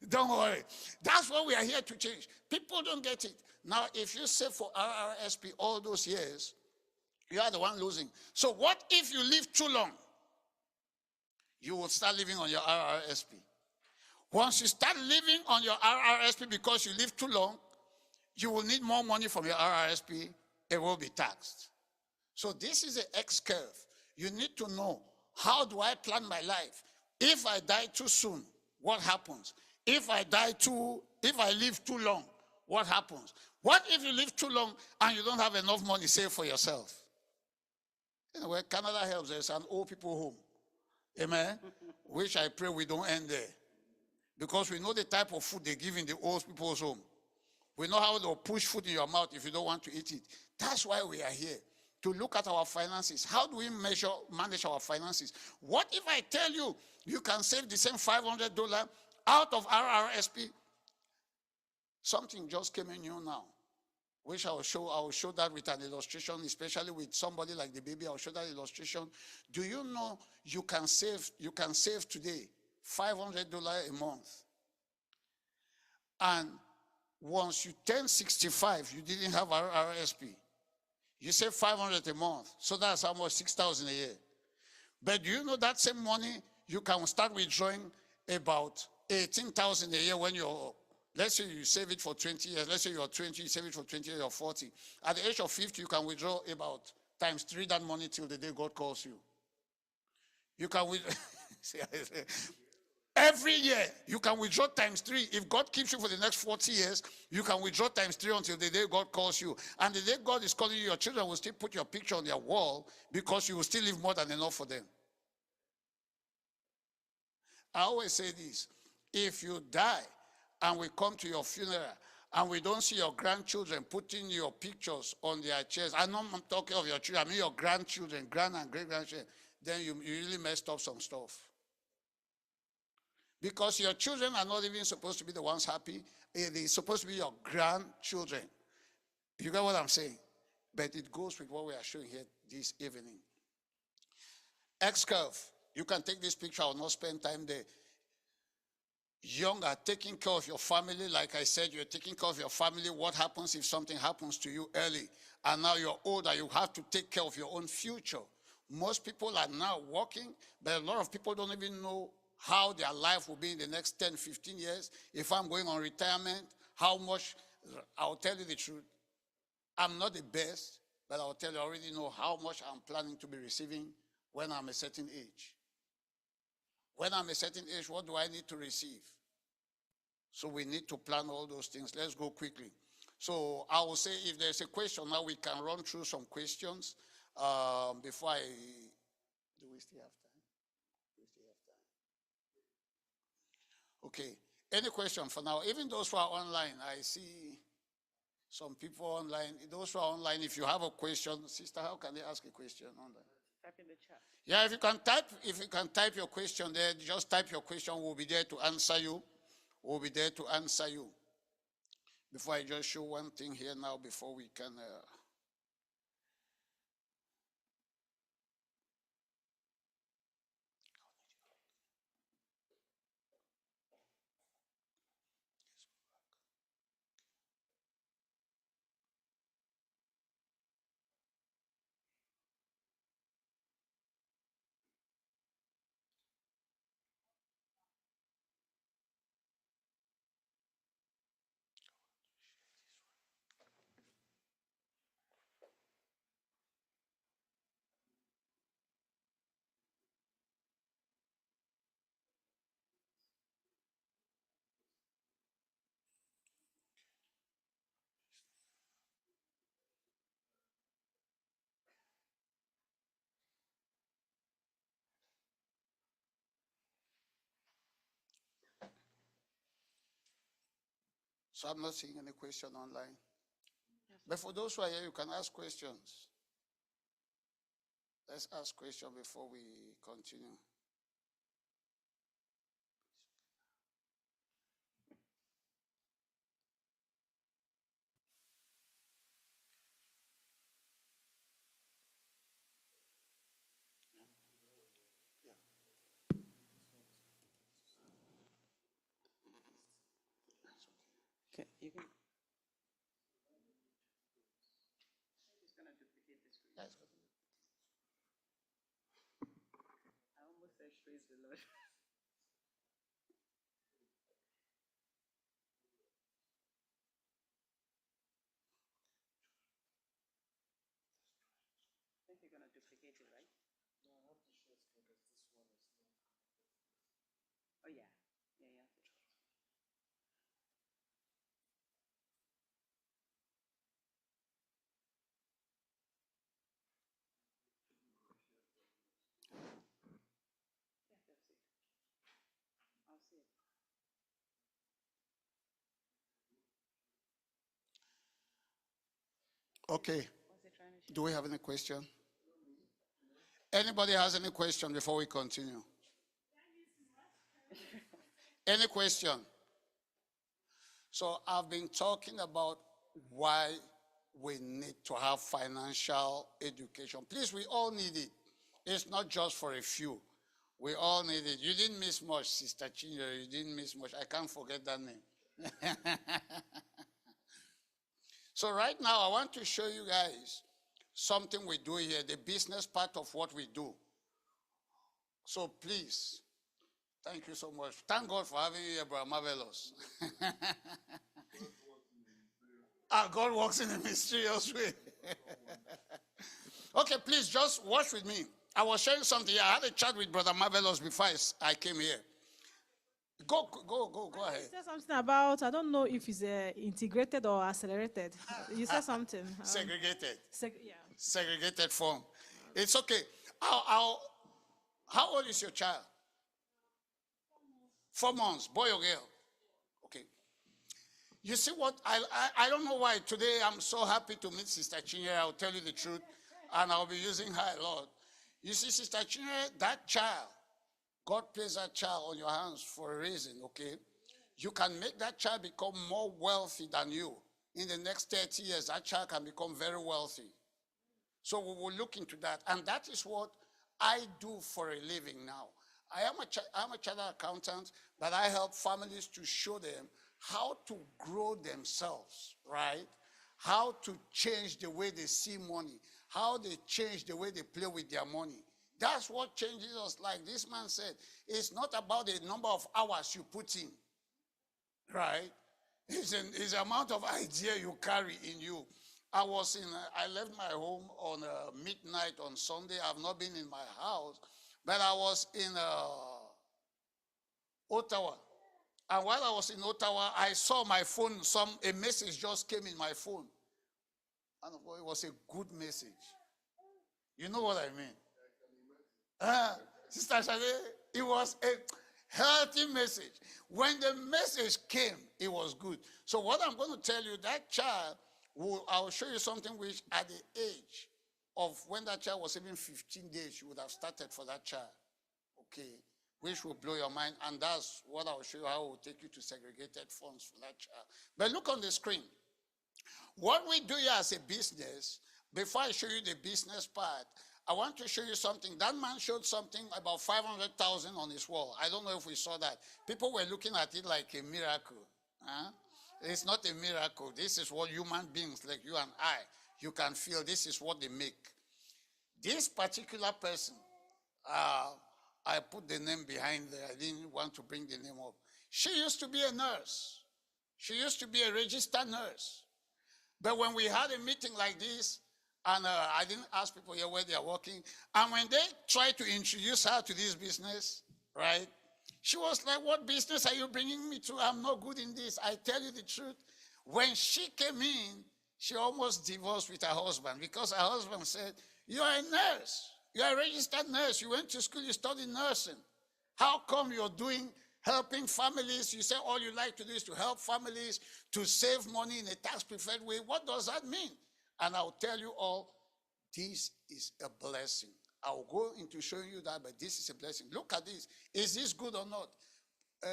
Don't worry. That's what we are here to change. People don't get it. Now, if you save for RRSP all those years, you are the one losing. So what if you live too long? You will start living on your RRSP. Once you start living on your RRSP because you live too long, you will need more money from your RRSP. It will be taxed. So this is an X curve. You need to know, how do I plan my life? If I die too soon, what happens? If I live too long, what happens? What if you live too long and you don't have enough money saved for yourself? Anyway, Canada helps. There's an old people home. Amen. Which I pray we don't end there. Because we know the type of food they give in the old people's home. We know how they'll push food in your mouth if you don't want to eat it. That's why we are here, to look at our finances. How do we manage our finances? What if I tell you, you can save the same $500 out of RRSP? Something just came in you now, which I will show that with an illustration, especially with somebody like the baby. I'll show that illustration. Do you know you can save today $500 a month? And once you turn 65, you didn't have RRSP. You save 500 a month, so that's almost 6,000 a year. But do you know that same money you can start withdrawing about 18,000 a year when you're, let's say you save it for 20 years. Let's say you're 20, you save it for 20 years or 40. At the age of 50, you can withdraw about times 3 that money till the day God calls you. You can withdraw. Every year, you can withdraw times 3. If God keeps you for the next 40 years, you can withdraw times 3 until the day God calls you. And the day God is calling you, your children will still put your picture on their wall because you will still leave more than enough for them. I always say this. If you die and we come to your funeral and we don't see your grandchildren putting your pictures on their chairs, I'm not talking of your children, I mean your grandchildren, grand and great-grandchildren, then you really messed up some stuff. Because your children are not even supposed to be the ones happy. It is supposed to be your grandchildren. You get what I'm saying? But it goes with what we are showing here this evening. X-curve. You can take this picture. I will not spend time there. Young are taking care of your family. Like I said, you're taking care of your family. What happens if something happens to you early? And now you're older. You have to take care of your own future. Most people are now working, but a lot of people don't even know how their life will be in the next 10, 15 years. If I'm going on retirement, how much, I'll tell you the truth. I'm not the best, but I'll tell you, I already know how much I'm planning to be receiving when I'm a certain age. When I'm a certain age, what do I need to receive? So we need to plan all those things. Let's go quickly. So I will say if there's a question now, we can run through some questions before I, do we still have time? Okay, any question for now? Even those who are online, I see some people online. Those who are online, if you have a question, sister, how can they ask a question online? Type in the chat. Yeah, if you can type your question there, just type your question. We'll be there to answer you. We'll be there to answer you. Before I just show one thing here now, before we can. So I'm not seeing any question online. Yes. But for those who are here, you can ask questions. Let's ask questions before we continue. Okay, you can. Just gonna duplicate this for you. Yes. I almost said praise the Lord. I think you're gonna duplicate it, right? Oh yeah, yeah, yeah. Okay. Do we have any question? Anybody has any question before we continue? Any question? So I've been talking about why we need to have financial education. Please, we all need it. It's not just for a few. We all need it. You didn't miss much, Sister Chinyere. You didn't miss much. I can't forget that name. So right now, I want to show you guys something we do here, the business part of what we do. So please, thank you so much. Thank God for having you here, Brother Marvelous. God works in a mysterious way. Okay, please just watch with me. I was sharing something here. I had a chat with Brother Marvelous before I came here. Go ahead. You said something about, I don't know if it's integrated or accelerated. You said something. Segregated. Yeah. Segregated form. It's okay. How old is your child? 4 months, boy or girl? Okay. You see what? I don't know why. Today I'm so happy to meet Sister Chinyere. I'll tell you the truth. And I'll be using her a lot. You see, Sister Chinyere, that child, God placed that child on your hands for a reason, okay? You can make that child become more wealthy than you. In the next 30 years, that child can become very wealthy. So we will look into that. And that is what I do for a living now. I'm a chartered accountant, but I help families to show them how to grow themselves, right? How to change the way they see money, how they change the way they play with their money. That's what changes us. Like this man said, it's not about the number of hours you put in, right? It's the amount of idea you carry in you. I left my home on midnight on Sunday. I've not been in my house, but I was in Ottawa. And while I was in Ottawa, I saw my phone, a message just came in my phone. And it was a good message. You know what I mean? Sister Shade, it was a healthy message. When the message came, it was good. So what I'm going to tell you, that child, I'll show you something which at the age of when that child was even 15 days, you would have started for that child. Okay? Which will blow your mind. And that's what I'll show you, how it will take you to segregated funds for that child. But look on the screen. What we do here as a business, before I show you the business part, I want to show you something. That man showed something about 500,000 on his wall. I don't know if we saw that. People were looking at it like a miracle. Huh? It's not a miracle. This is what human beings like you and you can feel. This is what they make. This particular person, I put the name behind there. I didn't want to bring the name up. She used to be a nurse. She used to be a registered nurse. But when we had a meeting like this, and I didn't ask people here where they are working, and when they tried to introduce her to this business, right, she was like, what business are you bringing me to? I'm not good in this. I tell you the truth. When she came in, she almost divorced with her husband because her husband said, you are a nurse. You are a registered nurse. You went to school, you studied nursing. How come you're helping families? You say all you like to do is to help families, to save money in a tax-preferred way. What does that mean? And I'll tell you all, this is a blessing. I'll go into showing you that, but this is a blessing. Look at this. Is this good or not?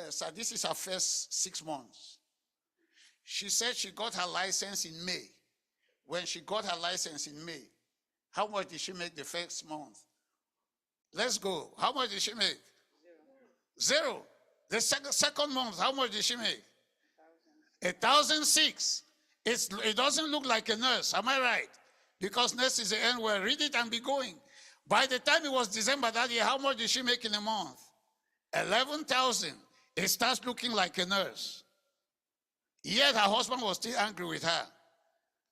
So this is her first 6 months. She said she got her license in May. When she got her license in May, how much did she make the first month? Let's go. How much did she make? Zero. The second month, how much did she make? 1,006. It doesn't look like a nurse. Am I right? Because nurse is the end word. Read it and be going. By the time it was December that year, how much did she make in a month? 11,000. It starts looking like a nurse. Yet her husband was still angry with her.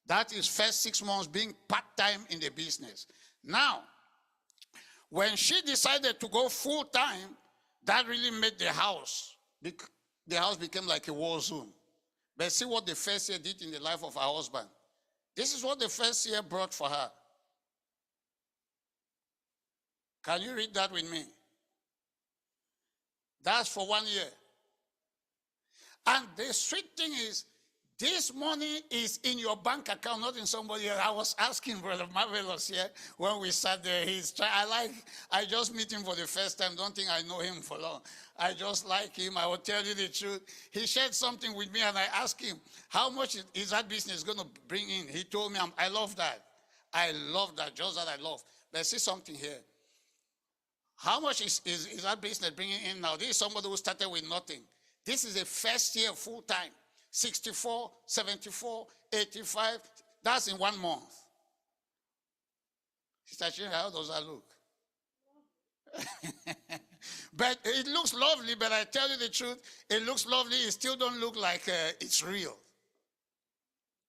That is first 6 months being part-time in the business. Now, when she decided to go full-time, that really made the house became like a war zone. But see what the first year did in the life of her husband. This is what the first year brought for her. Can you read that with me? That's for 1 year. And the sweet thing is, This money is in your bank account, not in somebody else. I was asking Brother Marvelous here when we sat there. I just meet him for the first time. Don't think I know him for long. I just like him. I will tell you the truth. He shared something with me and I asked him, how much is that business going to bring in? He told me, I love that. I love that, just that I love. But see something here. How much is that business bringing in now? This is somebody who started with nothing. This is a first year full time. 64, 74, 85. That's in 1 month. Sister Chinwe, how does that look? But it looks lovely, but I tell you the truth, it looks lovely. It still don't look like it's real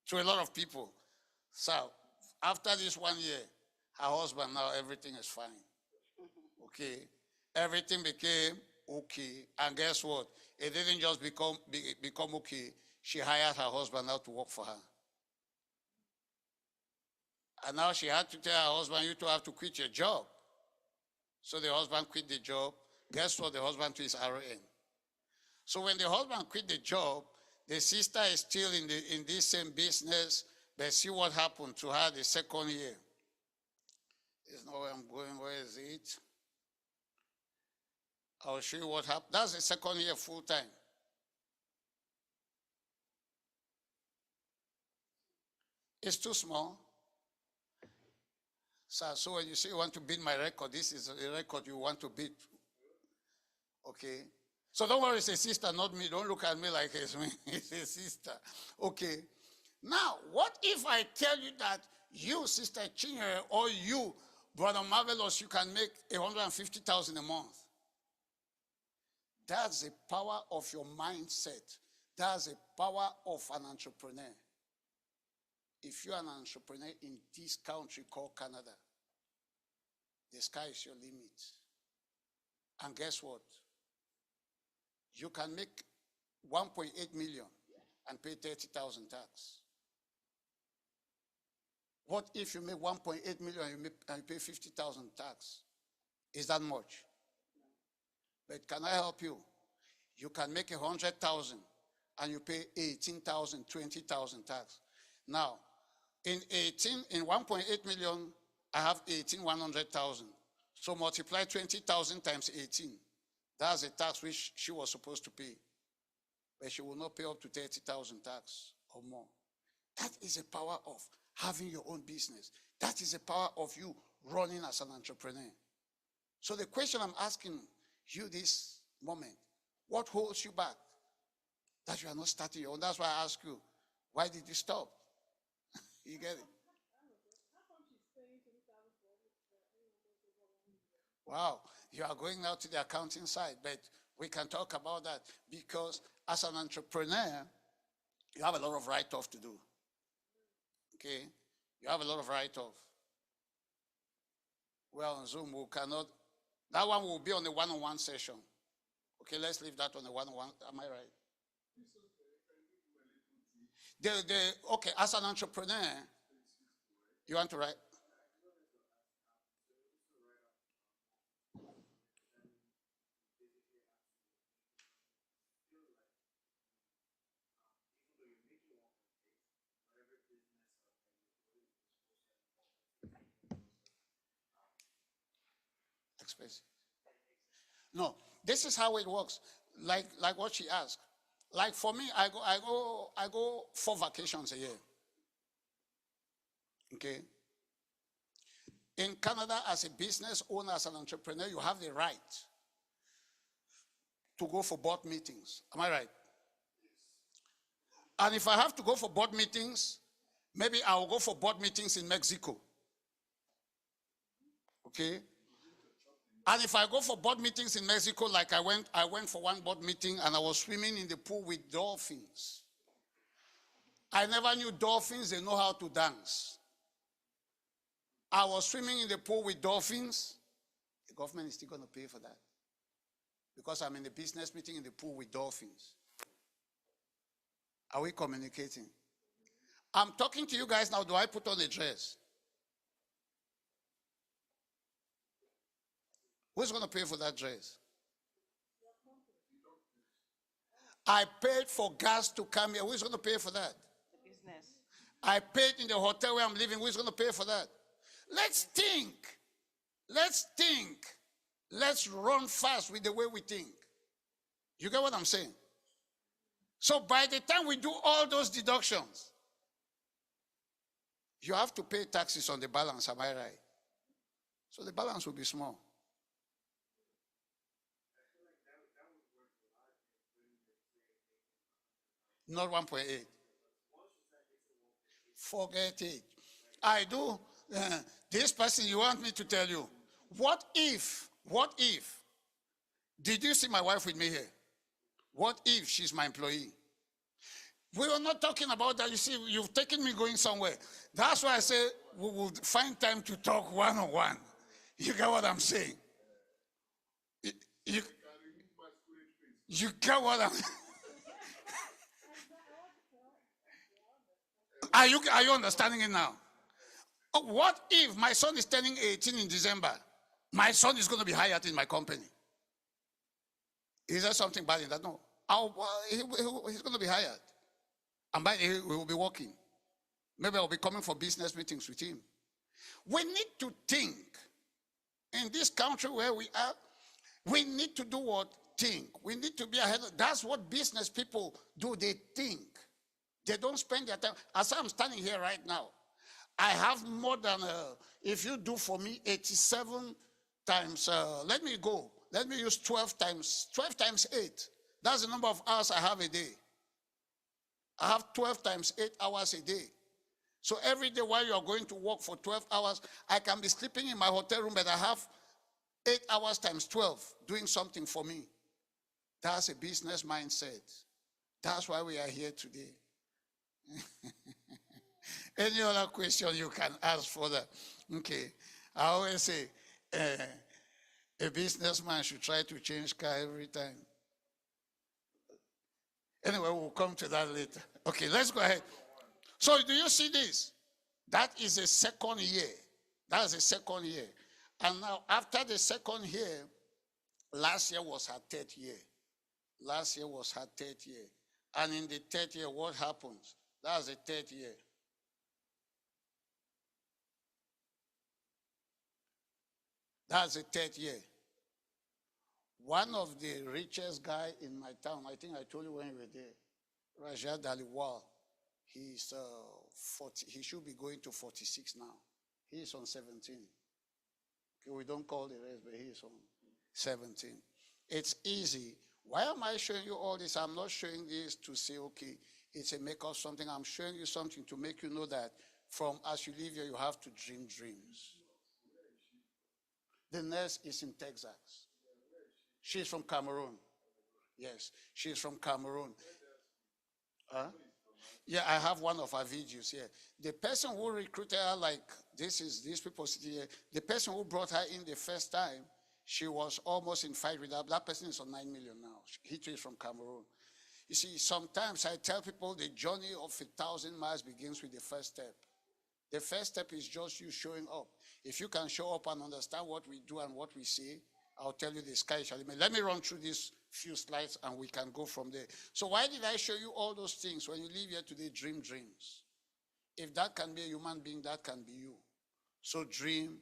to a lot of people. So after this 1 year, her husband, now everything is fine. Okay? Everything became okay. And guess what? It didn't just become okay. She hired her husband now to work for her. And now she had to tell her husband, you two have to quit your job. So the husband quit the job. Guess what? The husband too is RN. So when the husband quit the job, the sister is still in this same business, but see what happened to her the second year. There's no where I'm going. Where is it? I'll show you what happened. That's the second year full time. It's too small. So when you say you want to beat my record, this is a record you want to beat. Okay? So don't worry, it's a sister, not me. Don't look at me like it's me. It's a sister. Okay? Now, what if I tell you that you, Sister Chinwe, or you, Brother Marvelous, you can make 150,000 a month? That's the power of your mindset. That's the power of an entrepreneur. If you're an entrepreneur in this country called Canada, the sky is your limit. And guess what? You can make 1.8 million and pay 30,000 tax. What if you make 1.8 million and you pay 50,000 tax? Is that much? But can I help you? You can make 100,000 and you pay 18,000, 20,000 tax. Now, in 1.8 million, I have 100,000. So multiply 20,000 times 18. That's the tax which she was supposed to pay. But she will not pay up to 30,000 tax or more. That is the power of having your own business. That is the power of you running as an entrepreneur. So the question I'm asking you this moment, what holds you back that you are not starting your own? That's why I ask you, why did you stop? You get it? Wow, you are going now to the accounting side, but we can talk about that because as an entrepreneur, you have a lot of write-off to do. Okay? You have a lot of write-off. Well, on Zoom, we cannot. That one will be on the one-on-one session. Okay, let's leave that on the one-on-one. Am I right? Okay, as an entrepreneur, you want to write? Expensive. No, this is how it works. Like what she asked. Like for me, I go 4 vacations a year. Okay. In Canada, as a business owner, as an entrepreneur, you have the right to go for board meetings. Am I right? And if I have to go for board meetings, maybe I will go for board meetings in Mexico. Okay. And if I go for board meetings in Mexico, like I went for one board meeting and I was swimming in the pool with dolphins. I never knew dolphins, they know how to dance. I was swimming in the pool with dolphins. The government is still going to pay for that. Because I'm in a business meeting in the pool with dolphins. Are we communicating? I'm talking to you guys now. Do I put on a dress? Who's going to pay for that dress? I paid for gas to come here. Who's going to pay for that? The business. I paid in the hotel where I'm living. Who's going to pay for that? Let's think. Let's think. Let's run fast with the way we think. You get what I'm saying? So by the time we do all those deductions, you have to pay taxes on the balance, am I right? So the balance will be small. Not 1.8. Forget it. I do. This person, you want me to tell you, what if, did you see my wife with me here? What if she's my employee? We were not talking about that. You see, you've taken me going somewhere. That's why I say we will find time to talk one-on-one. You get what I'm saying? You get what I'm Are you understanding it now? What if my son is turning 18 in December? My son is going to be hired in my company. Is there something bad in that? No. He's going to be hired. And by the way, we will be working. Maybe I'll be coming for business meetings with him. We need to think. In this country where we are, we need to do what? Think. We need to be ahead. That's what business people do. They think. They don't spend their time. As I'm standing here right now, I have more than, if you do for me, 87 times, let me use 12 times 8. That's the number of hours I have a day. I have 12 times 8 hours a day. So every day while you are going to work for 12 hours, I can be sleeping in my hotel room, but I have 8 hours times 12 doing something for me. That's a business mindset. That's why we are here today. Any other question you can ask for that? Okay. I always say a businessman should try to change car every time. Anyway, we'll come to that later. Okay, let's go ahead. So do you see this? That is a second year. That's a second year. And now after the second year, last year was her third year. Last year was her third year. And in the third year, what happens? That's the third year. That's the third year. One of the richest guy in my town, I think I told you when you were there, Rajat Aliwal, he's 40, he should be going to 46 now. He's on 17. Okay, we don't call the rest, but he's on 17. It's easy. Why am I showing you all this? I'm not showing this to say, okay, it's a make of something. I'm showing you something to make you know that from as you live here, you have to dream dreams. The nurse is in Texas. She's from Cameroon. Yes, she's from Cameroon. Huh? Yeah, I have one of her videos here. The person who recruited her, like these people sitting here, the person who brought her in the first time, she was almost in fight with her. That person is on 9 million now. He too is from Cameroon. You see, sometimes I tell people the journey of 1,000 miles begins with the first step. The first step is just you showing up. If you can show up and understand what we do and what we say, I'll tell you the sky shall limit. Let me run through these few slides and we can go from there. So why did I show you all those things? When you leave here today, dream dreams. If that can be a human being, that can be you. So dream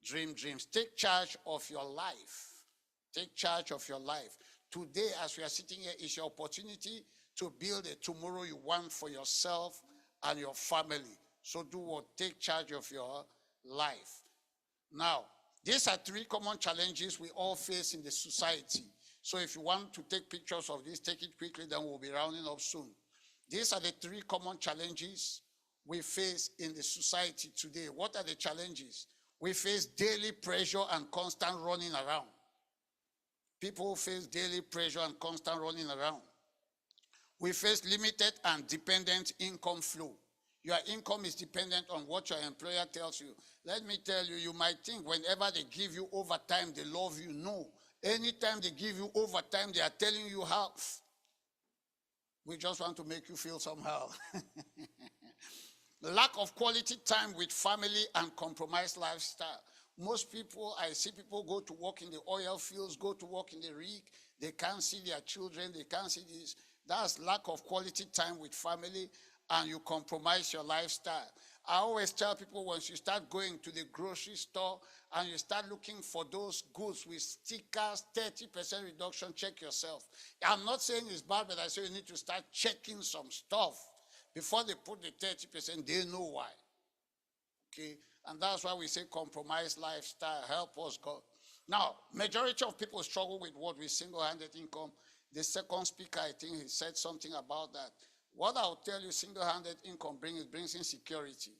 dreams. Take charge of your life. Take charge of your life. Today, as we are sitting here, is your opportunity to build a tomorrow you want for yourself and your family. So do what? Take charge of your life. Now, these are 3 common challenges we all face in the society. So if you want to take pictures of this, take it quickly, then we'll be rounding up soon. These are the 3 common challenges we face in the society today. What are the challenges? We face daily pressure and constant running around. People face daily pressure and constant running around. We face limited and dependent income flow. Your income is dependent on what your employer tells you. Let me tell you, you might think whenever they give you overtime, they love you. No. Anytime they give you overtime, they are telling you how. We just want to make you feel somehow. Lack of quality time with family and compromised lifestyle. Most people, I see people go to work in the oil fields, go to work in the rig. They can't see their children. They can't see this. That's lack of quality time with family, and you compromise your lifestyle. I always tell people, once you start going to the grocery store and you start looking for those goods with stickers, 30% reduction, check yourself. I'm not saying it's bad, but I say you need to start checking some stuff. Before they put the 30%, they know why. Okay? And that's why we say compromise lifestyle, help us God. Now, majority of people struggle with what with single-handed income. The second speaker, I think he said something about that. What I'll tell you, single-handed income brings insecurity.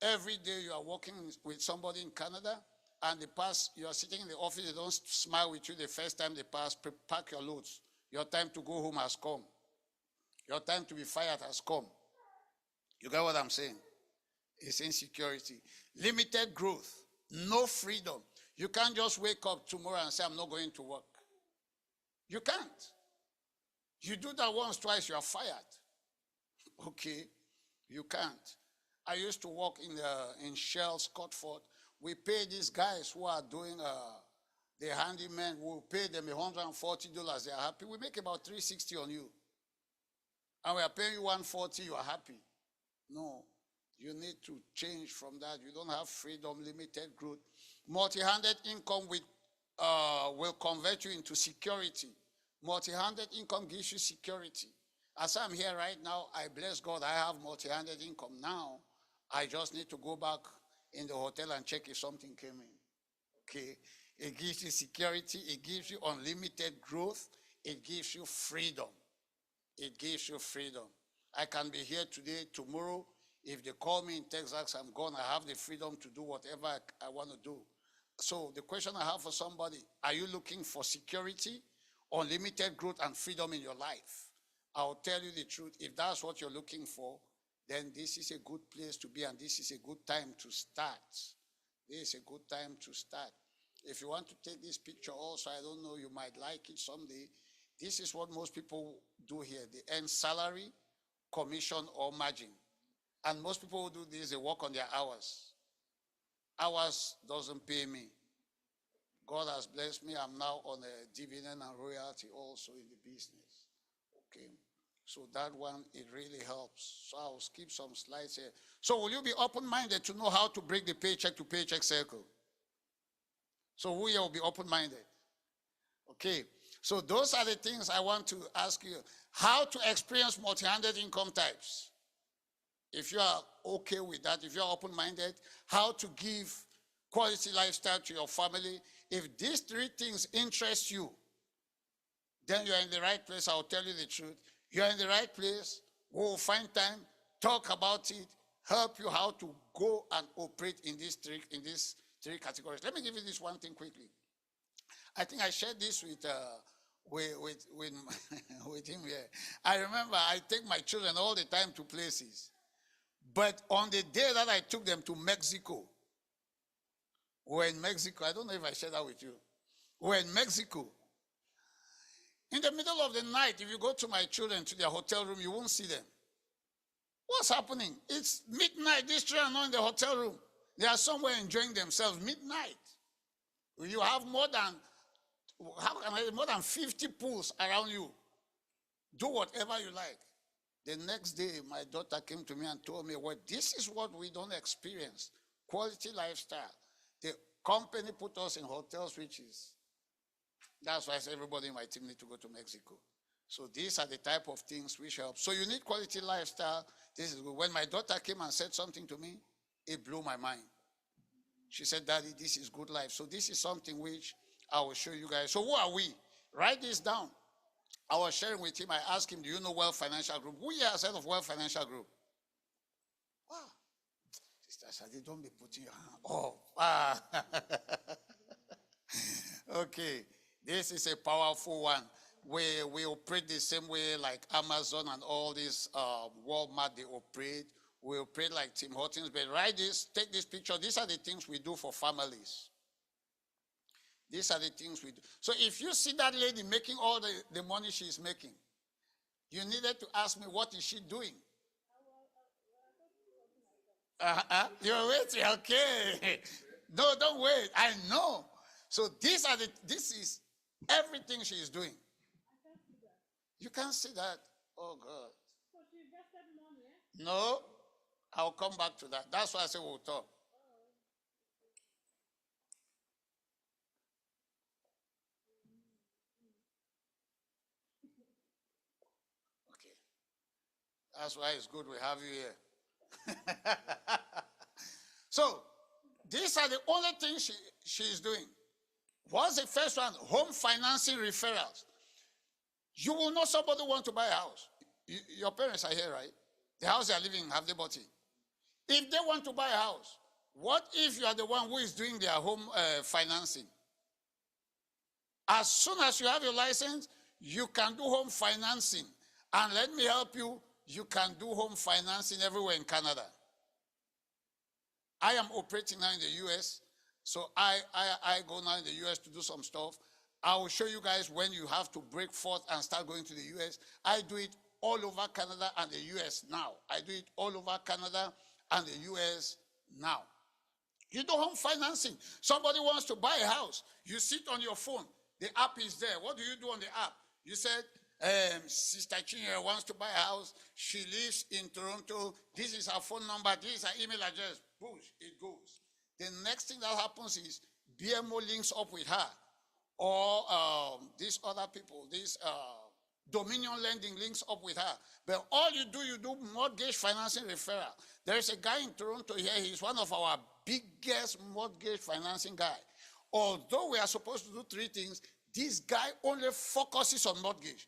Every day you are working with somebody in Canada, and you are sitting in the office, they don't smile with you the first time they pass, pack your loads. Your time to go home has come. Your time to be fired has come. You get what I'm saying? It's insecurity. Limited growth. No freedom. You can't just wake up tomorrow and say, I'm not going to work. You can't. You do that once, twice, you are fired. Okay? You can't. I used to work in Shell, Scotford. We pay these guys who are doing the handymen, we pay them $140. They are happy. We make about $360 on you. And we are paying you $140, you are happy. No. You need to change from that. You don't have freedom, limited growth. Multi-handed income will convert you into security. Multi-handed income gives you security. As I'm here right now, I bless God, I have multi-handed income now. I just need to go back in the hotel and check if something came in. Okay? It gives you security. It gives you unlimited growth. It gives you freedom. It gives you freedom. I can be here today, tomorrow. If they call me in Texas, I'm gone. I have the freedom to do whatever I want to do. So the question I have for somebody, are you looking for security, unlimited growth, and freedom in your life? I'll tell you the truth. If that's what you're looking for, then this is a good place to be, and this is a good time to start. This is a good time to start. If you want to take this picture also, I don't know, you might like it someday. This is what most people do here. They earn salary, commission, or margin. And most people who do this, they work on their hours. Hours doesn't pay me. God has blessed me. I'm now on a dividend and royalty also in the business. Okay. So that one, it really helps. So I'll skip some slides here. So will you be open-minded to know how to break the paycheck to paycheck circle? So who here will be open-minded? Okay. So those are the things I want to ask you. How to experience multi-handed income types. If you are okay with that, if you are open-minded, how to give quality lifestyle to your family. If these three things interest you, then you're in the right place. I'll tell you the truth. You're in the right place. We'll find time, talk about it, help you how to go and operate in these three categories. Let me give you this one thing quickly. I think I shared this with him here. I remember I take my children all the time to places. But on the day that I took them to Mexico, we're in Mexico. I don't know if I shared that with you. We're in Mexico. In the middle of the night, if you go to my children to their hotel room, you won't see them. What's happening? It's midnight. These children are not in the hotel room. They are somewhere enjoying themselves. Midnight. You have more than 50 pools around you. Do whatever you like. The next day, my daughter came to me and told me, well, this is what we don't experience. Quality lifestyle. The company put us in hotels, that's why I say everybody in my team need to go to Mexico. So these are the type of things which help. So you need quality lifestyle. This is good. When my daughter came and said something to me, it blew my mind. She said, Daddy, this is good life. So this is something which I will show you guys. So who are we? Write this down. I was sharing with him. I asked him, do you know Wealth Financial Group? Who here has heard of Wealth Financial Group? Wow. Sister Shadi, don't be putting your hand. Oh, ah. Okay. This is a powerful one. We operate the same way like Amazon and all these Walmart, they operate. We operate like Tim Hortons. But write this, take this picture. These are the things we do for families. These are the things we do. So if you see that lady making all the money she's making, you needed to ask me, what is she doing? You're waiting, okay. No, don't wait. I know. So this is everything she is doing. You can't see that. Oh God. No, I'll come back to that. That's why I say we'll talk. Okay. That's why it's good we have you here. So, these are the only things she is doing. What's the first one? Home financing referrals. You will know somebody want to buy a house. Your parents are here, right? The house they are living in, have they bought it? If they want to buy a house, what if you are the one who is doing their home financing? As soon as you have your license, you can do home financing. And let me help you, you can do home financing everywhere in Canada. I am operating now in the US, so I go now in the US to do some stuff. I will show you guys when you have to break forth and start going to the US. I do it all over Canada and the US now. I do it all over Canada and the US now. You do home financing. Somebody wants to buy a house. You sit on your phone. The app is there. What do you do on the app? You said, Sister Chinyere wants to buy a house. She lives in Toronto. This is her phone number. This is her email address. Push, it goes. The next thing that happens is BMO links up with her. Or these other people, this Dominion Lending links up with her. But all you do mortgage financing referral. There is a guy in Toronto here. He's one of our biggest mortgage financing guy. Although we are supposed to do three things, this guy only focuses on mortgage.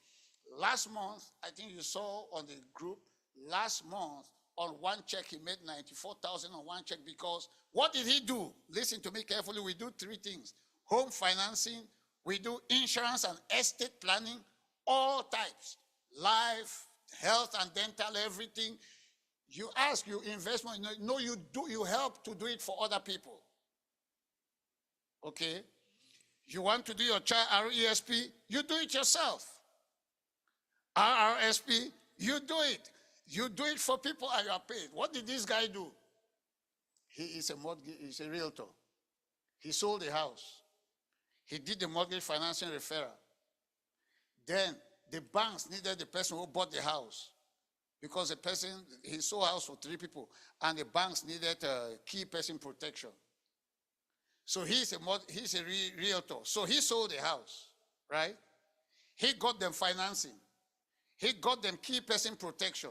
Last month, I think you saw on the group, last month, on one check, he made $94,000 on one check because what did he do? Listen to me carefully. We do three things. Home financing, we do insurance and estate planning, all types. Life, health and dental, everything. You ask, you invest money. No, you do, you help to do it for other people. Okay? You want to do your child RESP, you do it yourself. RRSP, you do it. You do it for people and you are paid. What did this guy do? He is a mortgage, he's a realtor. He sold the house. He did the mortgage financing referral. Then the banks needed the person who bought the house because the person, he sold a house for 3 people and the banks needed key person protection. So he's a realtor. So he sold the house, right? He got them financing. He got them key person protection.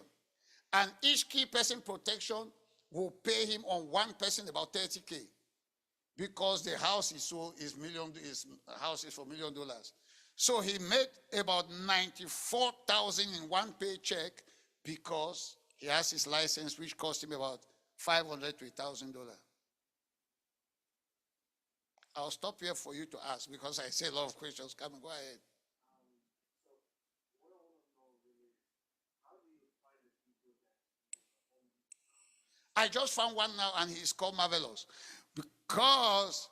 And each key person protection will pay him on one person about $30K. Because the house is sold is house is for $1 million. So he made about $94,000 in one paycheck because he has his license, which cost him about $500 to $1,000. I'll stop here for you to ask because I see a lot of questions coming. Go ahead. I just found one now and he's called Marvelous. Because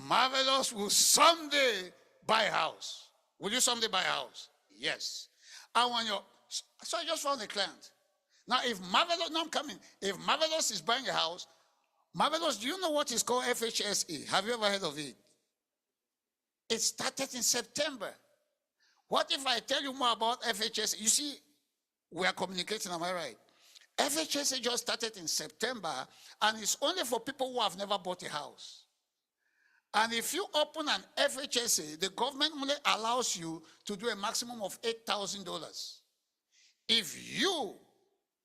Marvelous will someday buy a house. Will you someday buy a house? Yes. So I just found a client. Now if Marvelous, now I'm coming. If Marvelous is buying a house, Marvelous, do you know what is called FHSA? Have you ever heard of it? It started in September. What if I tell you more about FHSA? You see, we are communicating, am I right? FHSA just started in September, and it's only for people who have never bought a house. And if you open an FHSA, the government only allows you to do a maximum of $8,000. If you,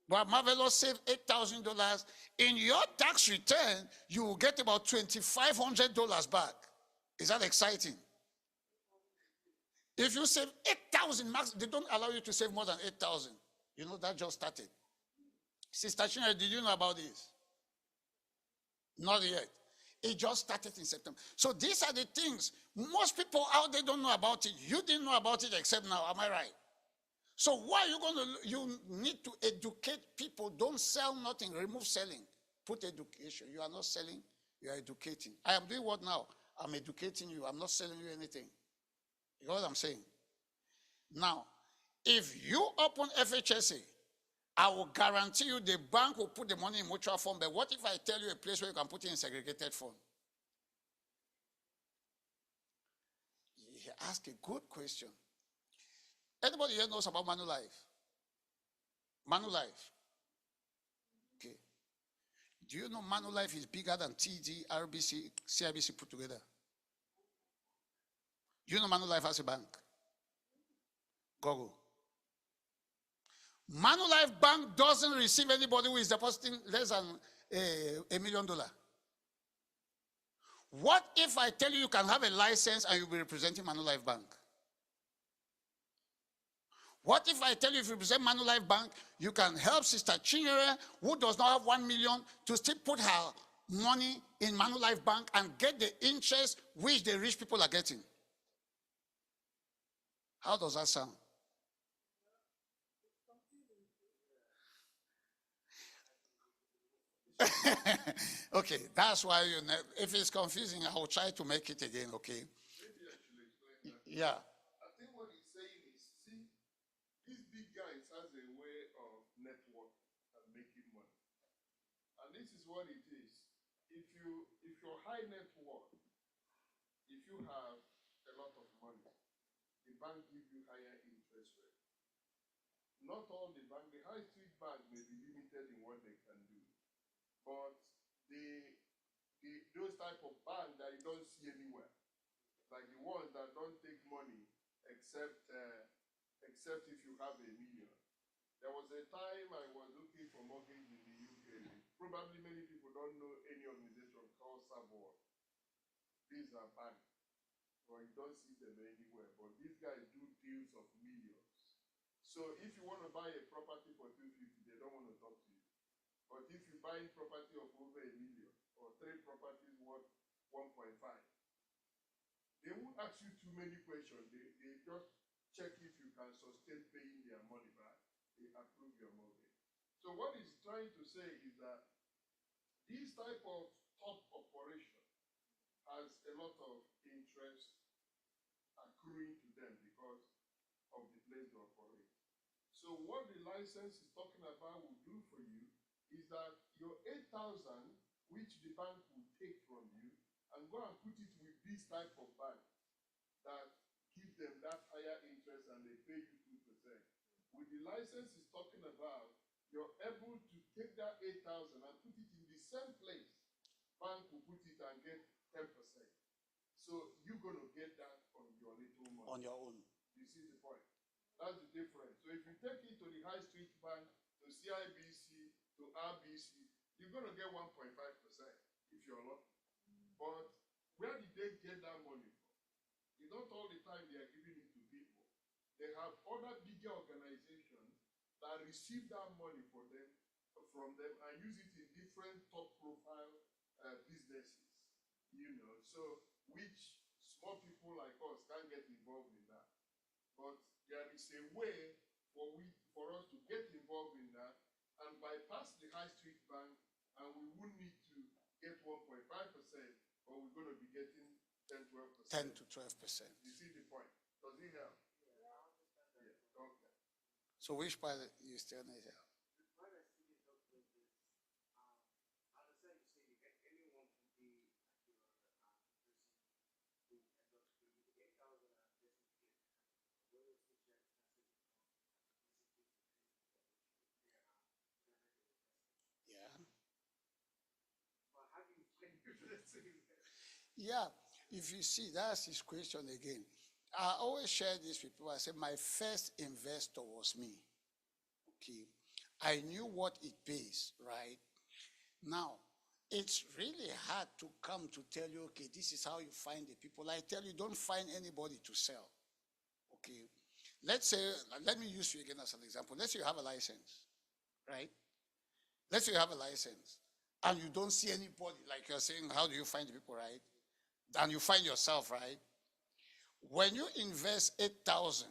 but Marvelous, save $8,000, in your tax return, you will get about $2,500 back. Is that exciting? If you save 8,000 max, they don't allow you to save more than 8,000. You know, that just started. Sister Chinyere, did you know about this? Not yet. It just started in September. So these are the things. Most people out there don't know about it. You didn't know about it except now. Am I right? So why are you going to, you need to educate people. Don't sell nothing. Remove selling. Put education. You are not selling. You are educating. I am doing what now? I'm educating you. I'm not selling you anything. You know what I'm saying? Now, if you open FHSA, I will guarantee you the bank will put the money in mutual fund. But what if I tell you a place where you can put it in segregated fund? He asked a good question. Anybody here knows about Manulife? Manulife. Okay. Do you know Manulife is bigger than TD, RBC, CIBC put together? Do you know Manulife as a bank? Google. Manulife Bank doesn't receive anybody who is depositing less than $1 million. What if I tell you you can have a license and you'll be representing Manulife Bank? What if I tell you if you represent Manulife Bank, you can help Sister Chinyere, who does not have 1 million, to still put her money in Manulife Bank and get the interest which the rich people are getting? How does that sound? Okay, that's why if it's confusing, I will try to make it again, okay? Yeah. I think what he's saying is, see, these big guys has a way of networking and making money. And this is what it is. If you're high net worth, if you have a lot of money, the bank gives you higher interest rate. Not all the bank, the high street bank may be limited in what they can do. But those type of banks that you don't see anywhere, like the ones that don't take money except if you have $1 million. There was a time I was looking for mortgage in the UK. Probably many people don't know any organization called Savor. These are banks, or you don't see them anywhere. But these guys do deals of millions. So if you want to buy a property for 250, they don't want to talk to you. But if you buy property of over $1 million or 3 properties worth 1.5, they won't ask you too many questions. They just check if you can sustain paying their money back. They approve your mortgage. So what he's trying to say is that this type of top operation has a lot of interest accruing to them because of the place they operate. So what the license is talking about will do for you is that your 8,000, which the bank will take from you, and go and put it with this type of bank that give them that higher interest and they pay you 2%. With the license is talking about, you're able to take that 8,000 and put it in the same place. Bank will put it and get 10%. So you're going to get that on your little money. On your own. You see the point? That's the difference. So if you take it to the high street bank, to CIBC, to RBC, you're going to get 1.5% if you're lucky. But where did they get that money from? It's not all the time they are giving it to people. They have other bigger organizations that receive that money from them and use it in different top profile businesses. So which small people like us can't get involved in that. But there is a way for us to get involved in that and bypass the high street bank, and we wouldn't need to get 1.5%, but we're going to be getting 10, 12%. 10 to 12%. You see the point? Does it help? Yeah. Okay. So which part you still need help? Yeah, if you see, that's his question again. I always share this with people. I say, my first investor was me. Okay. I knew what it pays, right? Now, it's really hard to come to tell you, okay, this is how you find the people. I tell you, don't find anybody to sell. Okay. Let's say, let me use you again as an example. Let's say you have a license, right? Let's say you have a license and you don't see anybody, like you're saying, how do you find the people, right? And you find yourself, right? When you invest 8,000,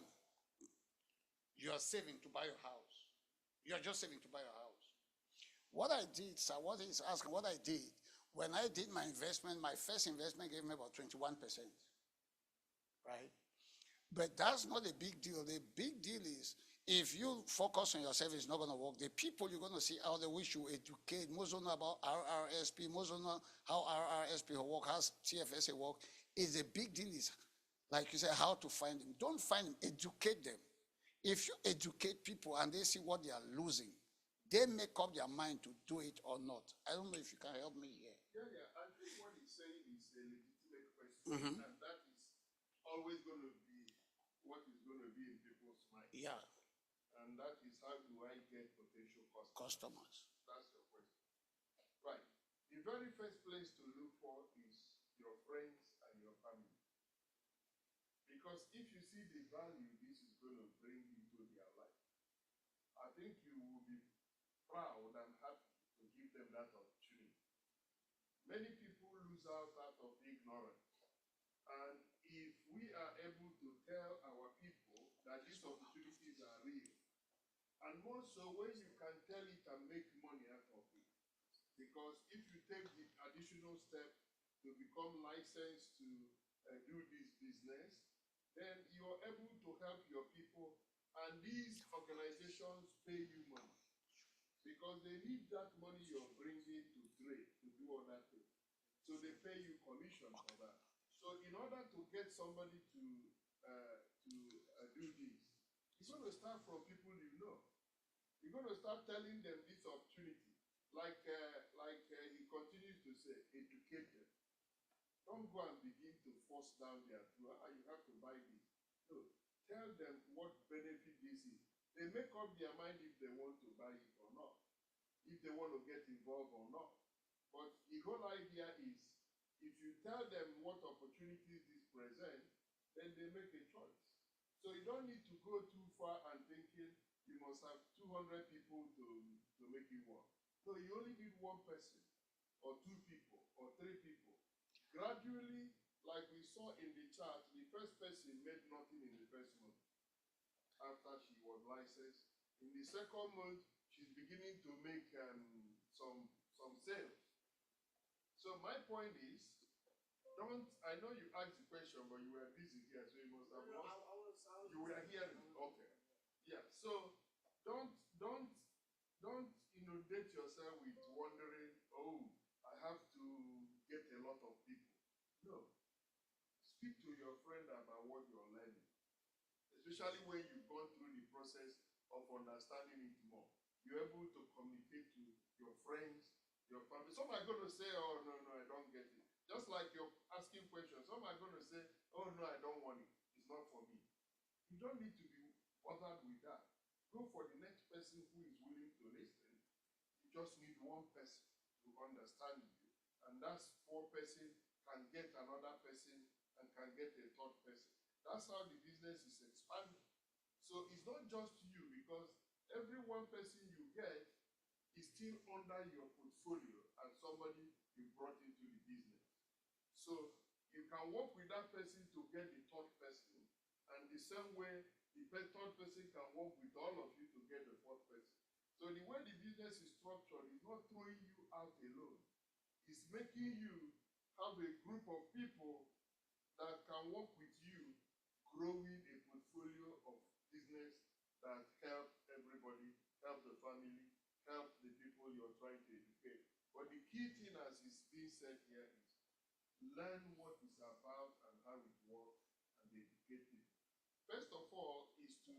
you are saving to buy your house. You are just saving to buy your house. What I did, sir, what he's asking, what I did, when I did my investment, my first investment gave me about 21%, right? But that's not a big deal. The big deal is If you focus on yourself, it's not going to work. The people you're going to see out there, which you educate, most don't know about RRSP, most don't know how RRSP will work, how TFSA work, is a big deal. Is like you said, how to find them. Don't find them, educate them. If you educate people and they see what they are losing, they make up their mind to do it or not. I don't know if you can help me here. Yeah. I think what he's saying is a legitimate question, and that is always going to be what is going to be in people's minds. Yeah, And that is how do I get potential customers? customers. That's your question. Right. The very first place to look for is your friends and your family. Because if you see the value this is going to bring into their life, I think you will be proud and happy to give them that opportunity. Many people lose out of ignorance. And if we are able to tell our people that these opportunities are real, and more so when you can tell it and make money out of it, because if you take the additional step to become licensed to do this business, then you're able to help your people, and these organizations pay you money because they need that money you're bringing to trade, to do other things. So they pay you commission for that. So in order to get somebody to do this, it's going to start from people you know. You're going to start telling them this opportunity, like he continues to say, educate them. Don't go and begin to force down their throat. You have to buy this. No, tell them what benefit this is. They make up their mind if they want to buy it or not, if they want to get involved or not. But the whole idea is, if you tell them what opportunities this presents, then they make a choice. So you don't need to go too far and thinking you must have 200 people to make it work. No, you only need one person, or two people, or three people. Gradually, like we saw in the chart, the first person made nothing in the first month after she was licensed. In the second month, she's beginning to make some sales. So my point is, I know you asked the question, but you were busy here, so you must have lost. You were hearing, okay. Yeah, so don't inundate yourself with wondering, oh, I have to get a lot of people. No. Speak to your friend about what you're learning, especially when you've gone through the process of understanding it more. You're able to communicate to your friends, your family. Some are going to say, oh, no, I don't get it. Just like you're asking questions. Some are going to say, oh, no, I don't want it. It's not for me. You don't need to be bothered with that. Go for the next person who is willing to listen. You just need one person to understand you. And that's one person can get another person and can get a third person. That's how the business is expanding. So it's not just you, because every one person you get is still under your portfolio as somebody you brought into the business. So you can work with that person to get the third person, and the same way the third person can work with all of you to get the fourth person. So the way the business is structured is not throwing you out alone. It's making you have a group of people that can work with you, growing a portfolio of business that help everybody, help the family, help the people you're trying to educate. But the key thing, as is being said here, is learn what it's about and how it works and educate people. First of all, is to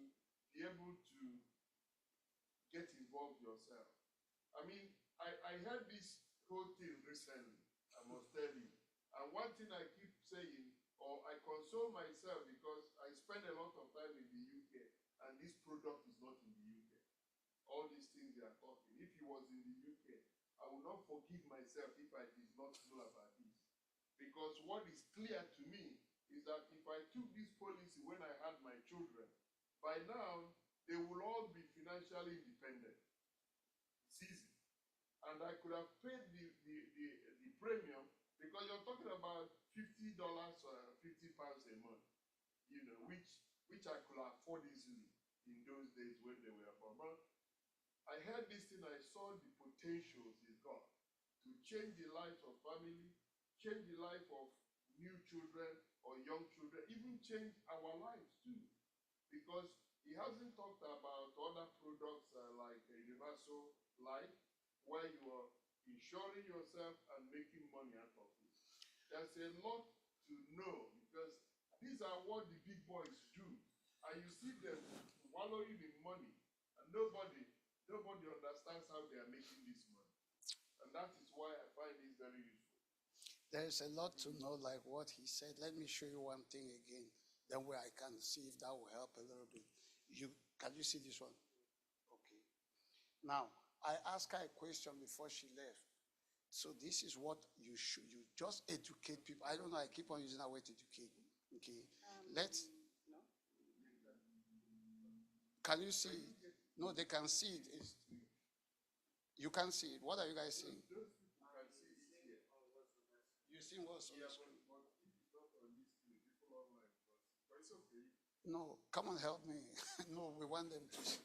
be able to get involved yourself. I mean, I heard this whole thing recently, I must tell you. And one thing I keep saying, or I console myself, because I spend a lot of time in the UK, and this product is not in the UK. All these things they are talking. If he was in the UK, I would not forgive myself if I did not know about this. Because what is clear to me is that if I took this policy when I had my children, by now, they will all be financially independent. It's easy. And I could have paid the premium, because you're talking about $50 or £50 a month, which I could afford easily in those days when they were born. But I heard this thing, I saw the potentials it's got to change the lives of family, change the life of new children or young children, even change our lives too. Because he hasn't talked about life where you are insuring yourself and making money out of it. There's a lot to know because these are what the big boys do. And you see them wallowing in money, and nobody understands how they are making this money. And that is why I find this very useful. There's a lot to know, like what he said. Let me show you one thing again, then where I can see if that will help a little bit. Can you see this one? Okay. Now, I asked her a question before she left. So this is what you should, you just educate people. I don't know, I keep on using that word educate. Okay. Let's. No? Can you see it? No, they can see it. You can see it. What are you guys seeing? Those people can see it here. You see what's on the screen? But if it's not on this screen, people online, but it's okay. No, come and help me. No, we want them to see.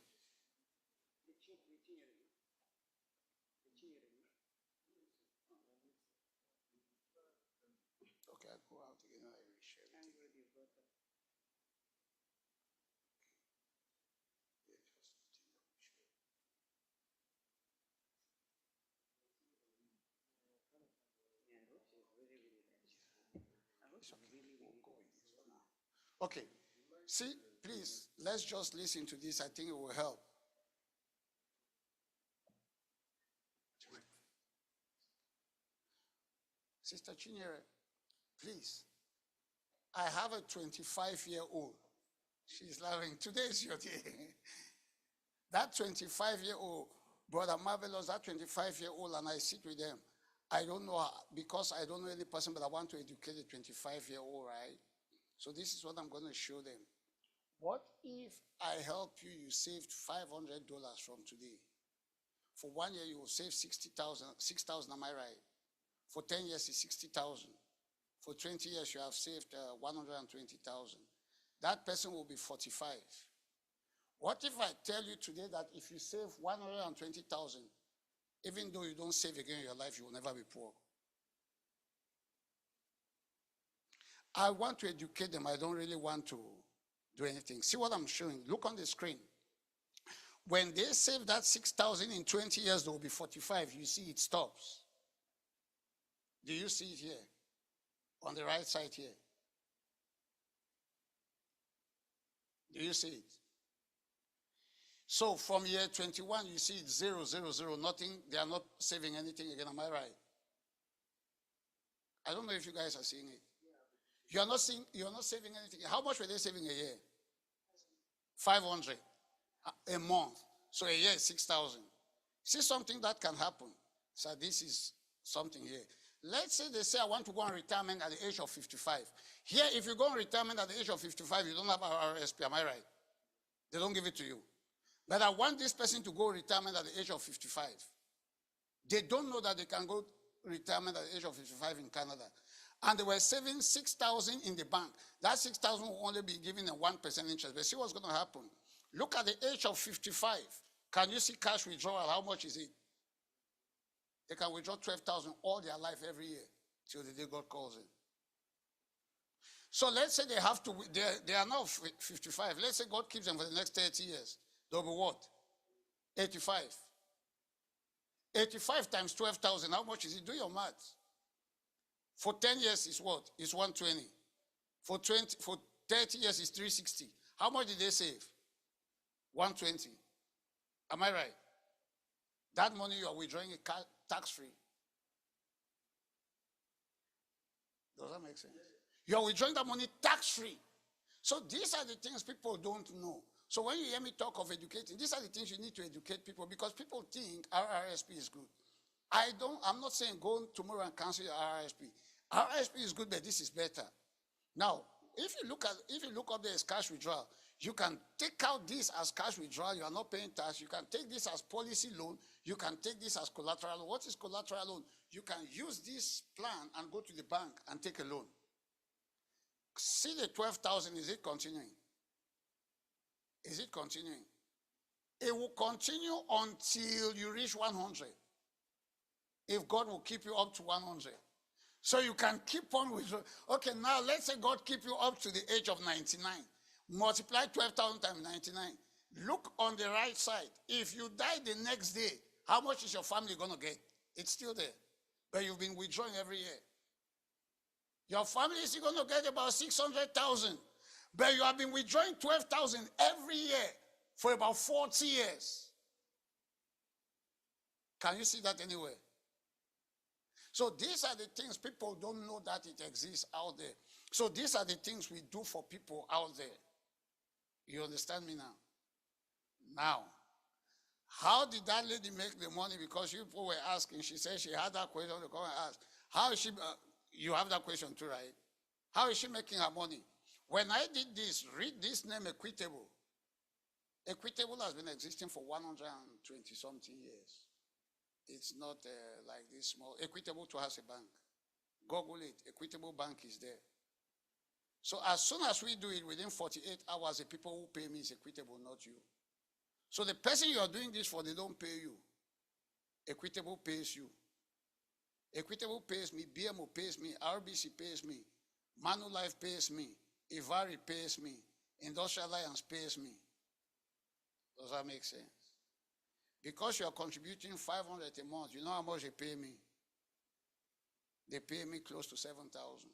Okay, I go out again and I reshare it. Yeah, just continue to share. We'll go with this for now. Okay. See, please, let's just listen to this. I think it will help. Sister Chinyere, please. I have a 25-year-old. She's laughing. Today is your day. That 25-year-old, Brother Marvelous, that 25-year-old, and I sit with them. I don't know, because I don't know any person, but I want to educate a 25-year-old, right? So this is what I'm going to show them. What if I help you, you saved $500 from today? For 1 year, you will save 6,000, am I right? For 10 years, it's 60,000. For 20 years, you have saved 120,000. That person will be 45. What if I tell you today that if you save 120,000, even though you don't save again in your life, you will never be poor? I want to educate them. I don't really want to do anything. See what I'm showing? Look on the screen. When they save that 6,000 in 20 years, they will be 45. You see it stops. Do you see it here? On the right side here. Do you see it? So from year 21, you see it's 0, 0, 0, nothing. They are not saving anything again. Am I right? I don't know if you guys are seeing it. You are not saving anything. How much were they saving a year? 500 a month. So a year is 6,000. See something that can happen. So this is something here. Let's say they say I want to go on retirement at the age of 55. Here, if you go on retirement at the age of 55, you don't have RRSP. Am I right? They don't give it to you. But I want this person to go retirement at the age of 55. They don't know that they can go retirement at the age of 55 in Canada. And they were saving 6,000 in the bank. That 6,000 will only be given a 1% interest. But see what's going to happen. Look at the age of 55. Can you see cash withdrawal? How much is it? They can withdraw 12,000 all their life every year till the day God calls in. So let's say they have to, they are now 55. Let's say God keeps them for the next 30 years. They'll be what? 85. 85 times 12,000. How much is it? Do your math. For 10 years is what? It's 120. For 30 years is 360. How much did they save? 120. Am I right? That money you are withdrawing is tax-free. Does that make sense? You are withdrawing that money tax-free. So these are the things people don't know. So when you hear me talk of educating, these are the things you need to educate people, because people think RRSP is good. I'm not saying go tomorrow and cancel your RRSP. RRSP is good, but this is better. Now, if you look up there as cash withdrawal, you can take out this as cash withdrawal. You are not paying tax. You can take this as policy loan. You can take this as collateral loan. What is collateral loan? You can use this plan and go to the bank and take a loan. See the 12,000, is it continuing? Is it continuing? It will continue until you reach 100. If God will keep you up to 100. So you can keep on with, okay, now let's say God keep you up to the age of 99. Multiply 12,000 times 99. Look on the right side. If you die the next day How much is your family going to get? It's still there. But you've been withdrawing every year. Your family is going to get about 600,000. But you have been withdrawing 12,000 every year for about 40 years. Can you see that anywhere? So these are the things people don't know that it exists out there. So these are the things we do for people out there. You understand me now? Now, how did that lady make the money? Because people were asking. She said she had that question to come and ask. How is she, you have that question too, right? How is she making her money? When I did this, read this name, Equitable. Equitable has been existing for 120 something years. It's not like this small. Equitable to has a bank. Google it. Equitable Bank is there. So as soon as we do it, within 48 hours, the people who pay me is Equitable, not you. So the person you are doing this for, they don't pay you. Equitable pays you. Equitable pays me. BMO pays me. RBC pays me. Manulife pays me. Ivari pays me. Industrial Alliance pays me. Does that make sense? Because you are contributing 500 a month, you know how much they pay me? They pay me close to 7,000.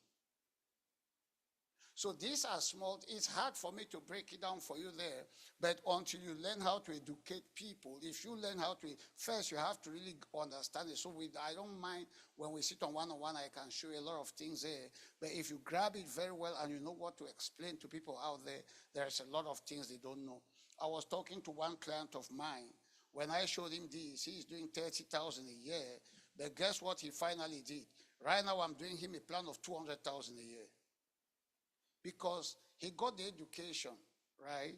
So these are small. It's hard for me to break it down for you there, but until you learn how to educate people, if you learn how to, first you have to really understand it. So I don't mind when we sit on one-on-one, I can show you a lot of things there, but if you grab it very well and you know what to explain to people out there, there's a lot of things they don't know. I was talking to one client of mine. When I showed him this, he's doing 30,000 a year, but guess what he finally did? Right now I'm doing him a plan of 200,000 a year. Because he got the education, right?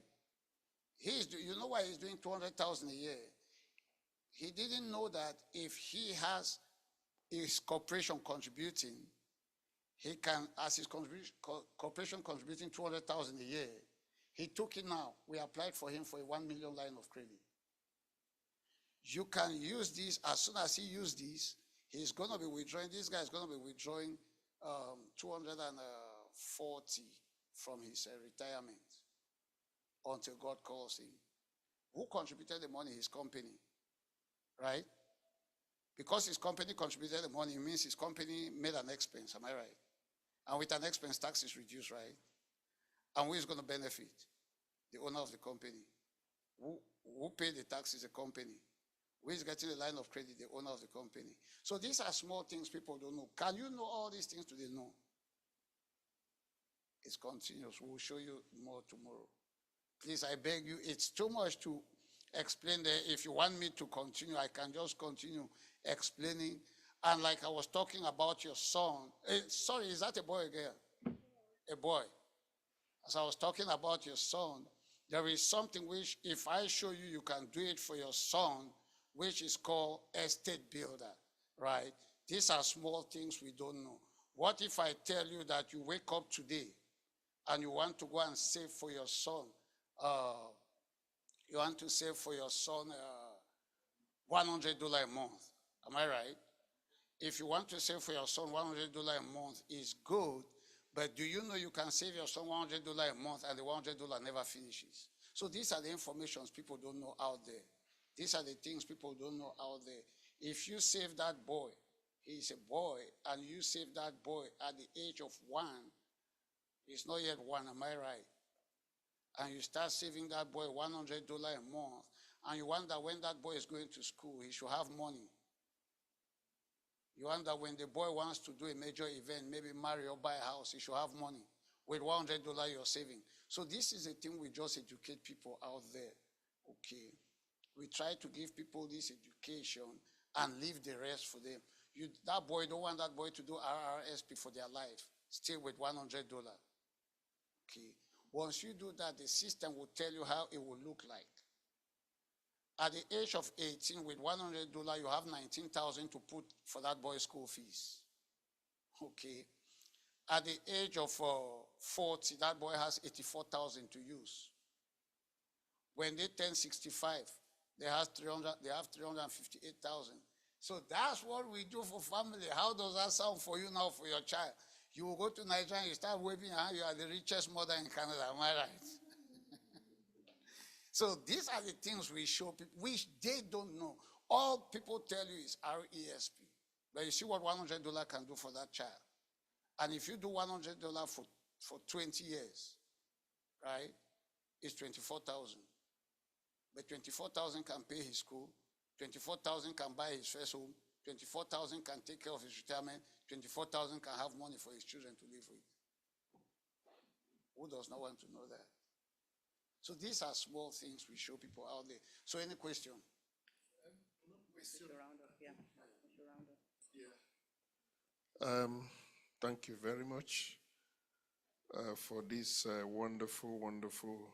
You know why he's doing 200,000 a year? He didn't know that if he has his corporation contributing, he can, as his corporation contributing 200,000 a year, he took it now. We applied for him for a 1 million line of credit. You can use this. As soon as he uses this, he's going to be withdrawing. This guy is going to be withdrawing 240 from his retirement until God calls him. Who contributed the money? His company, right? Because his company contributed the money, it means his company made an expense. Am I right? And with an expense, tax is reduced, right? And who is going to benefit? The owner of the company. Who paid the tax is the company. Who is getting the line of credit? The owner of the company. So these are small things people don't know. Can you know all these things today? No. It's continuous. We'll show you more tomorrow. Please, I beg you, it's too much to explain there. If you want me to continue, I can just continue explaining. And like I was talking about your son. Sorry, is that a boy or a girl? A boy. As I was talking about your son, there is something which, if I show you, you can do it for your son, which is called estate builder, right? These are small things we don't know. What if I tell you that you wake up today and you want to go and save for your son, you want to save for your son $100 a month, am I right? If you want to save for your son $100 a month is good, but do you know you can save your son $100 a month and the $100 never finishes? So these are the informations people don't know out there. These are the things people don't know out there. If you save that boy, he's a boy, and you save that boy at the age of 1, he's not yet 1, am I right? And you start saving that boy $100 a month, and you wonder when that boy is going to school, he should have money. You wonder when the boy wants to do a major event, maybe marry or buy a house, he should have money. With $100 you're saving. So this is a thing we just educate people out there, okay? We try to give people this education and leave the rest for them. That boy, don't want that boy to do RRSP for their life. Still with $100. Okay. Once you do that, the system will tell you how it will look like. At the age of 18, with $100, you have $19,000 to put for that boy's school fees. Okay. At the age of 40, that boy has $84,000 to use. When they turn 65, they have 358,000. So that's what we do for family. How does that sound for you now for your child? You will go to Nigeria and you start waving your hand, you are the richest mother in Canada, am I right? So these are the things we show people, which they don't know. All people tell you is RESP. But you see what $100 can do for that child. And if you do $100 for 20 years, right, it's 24,000. But 24,000 can pay his school, 24,000 can buy his first home, 24,000 can take care of his retirement, 24,000 can have money for his children to live with. Who does not want to know that? So these are small things we show people out there. So any question? Mr. Roundup, yeah. Mr. Roundup. Thank you very much for this wonderful, wonderful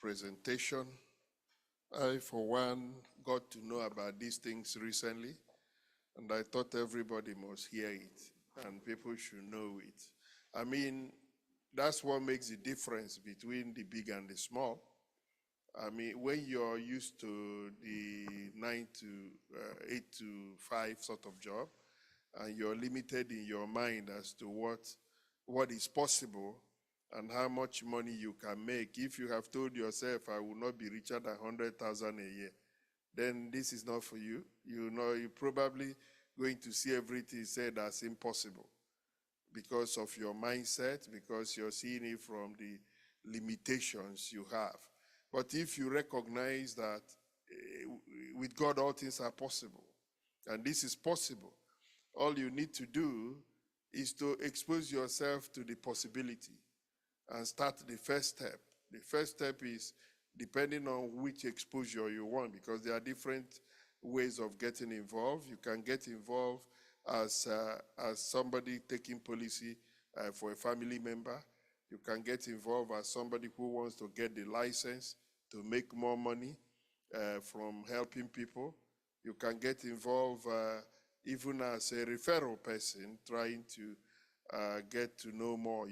presentation. I, for one, got to know about these things recently, and I thought everybody must hear it, and people should know it. I mean, that's what makes the difference between the big and the small. I mean, when you're used to the 8 to 5 sort of job, and you're limited in your mind as to what is possible and how much money you can make. If you have told yourself, I will not be richer than 100,000 a year, then this is not for you. You know, you're probably going to see everything said as impossible because of your mindset, because you're seeing it from the limitations you have. But if you recognize that with God all things are possible, and this is possible, all you need to do is to expose yourself to the possibility and start the first step. The first step is depending on which exposure you want, because there are different ways of getting involved. You can get involved as somebody taking policy for a family member. You can get involved as somebody who wants to get the license to make more money from helping people. You can get involved even as a referral person trying to get to know more.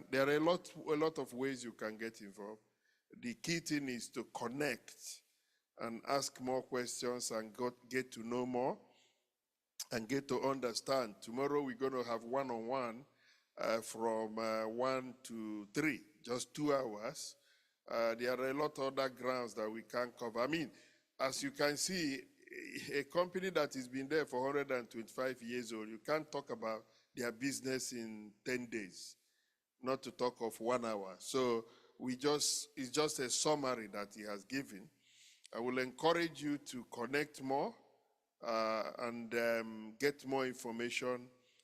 There are a lot of ways you can get involved. The key thing is to connect and ask more questions and get to know more and get to understand. Tomorrow we're going to have one-on-one from 1 to 3, just 2 hours. There are a lot of other grounds that we can't cover. I mean, as you can see, a company that has been there for 125 years old, you can't talk about their business in 10 days, not to talk of 1 hour. So it's just a summary that he has given. I will encourage you to connect more and get more information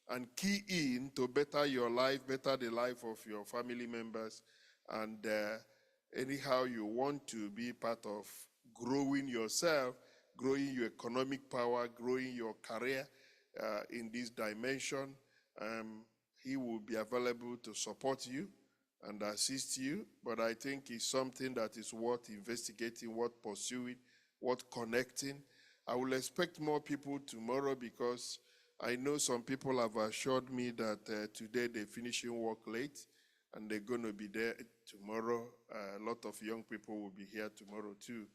and key in to better your life, better the life of your family members, and anyhow you want to be part of growing yourself, growing your economic power, growing your career in this dimension. He will be available to support you and assist you, but I think it's something that is worth investigating, worth pursuing, worth connecting. I will expect more people tomorrow because I know some people have assured me that today they're finishing work late and they're going to be there tomorrow. A lot of young people will be here tomorrow too.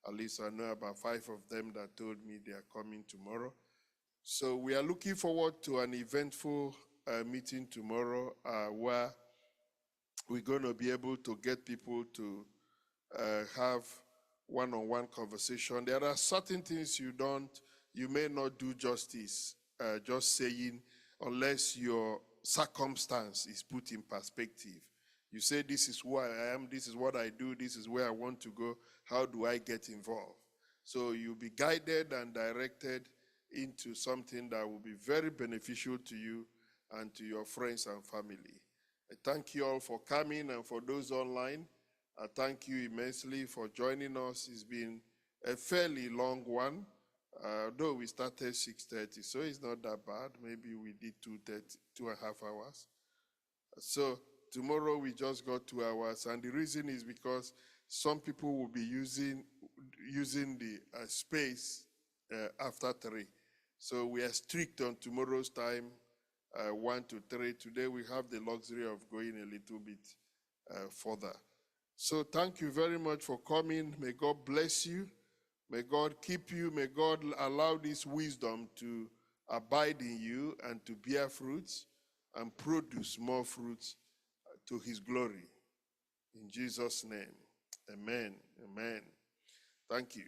At least I know about 5 of them that told me they are coming tomorrow. So we are looking forward to an eventful meeting tomorrow where we're going to be able to get people to have one-on-one conversation. There are certain things you may not do justice just saying unless your circumstance is put in perspective. You say, this is who I am, this is what I do, this is where I want to go, how do I get involved? So you'll be guided and directed into something that will be very beneficial to you and to your friends and family. I thank you all for coming, and for those online, I thank you immensely for joining us. It's been a fairly long one, though we started 6:30, so it's not that bad. Maybe we did 2.5 hours. So tomorrow we just got 2 hours, and the reason is because some people will be using the space after 3. So we are strict on tomorrow's time, 1 to 3. Today we have the luxury of going a little bit further. So thank you very much for coming. May God bless you. May God keep you. May God allow this wisdom to abide in you and to bear fruits and produce more fruits to his glory. In Jesus' name, amen, amen. Thank you.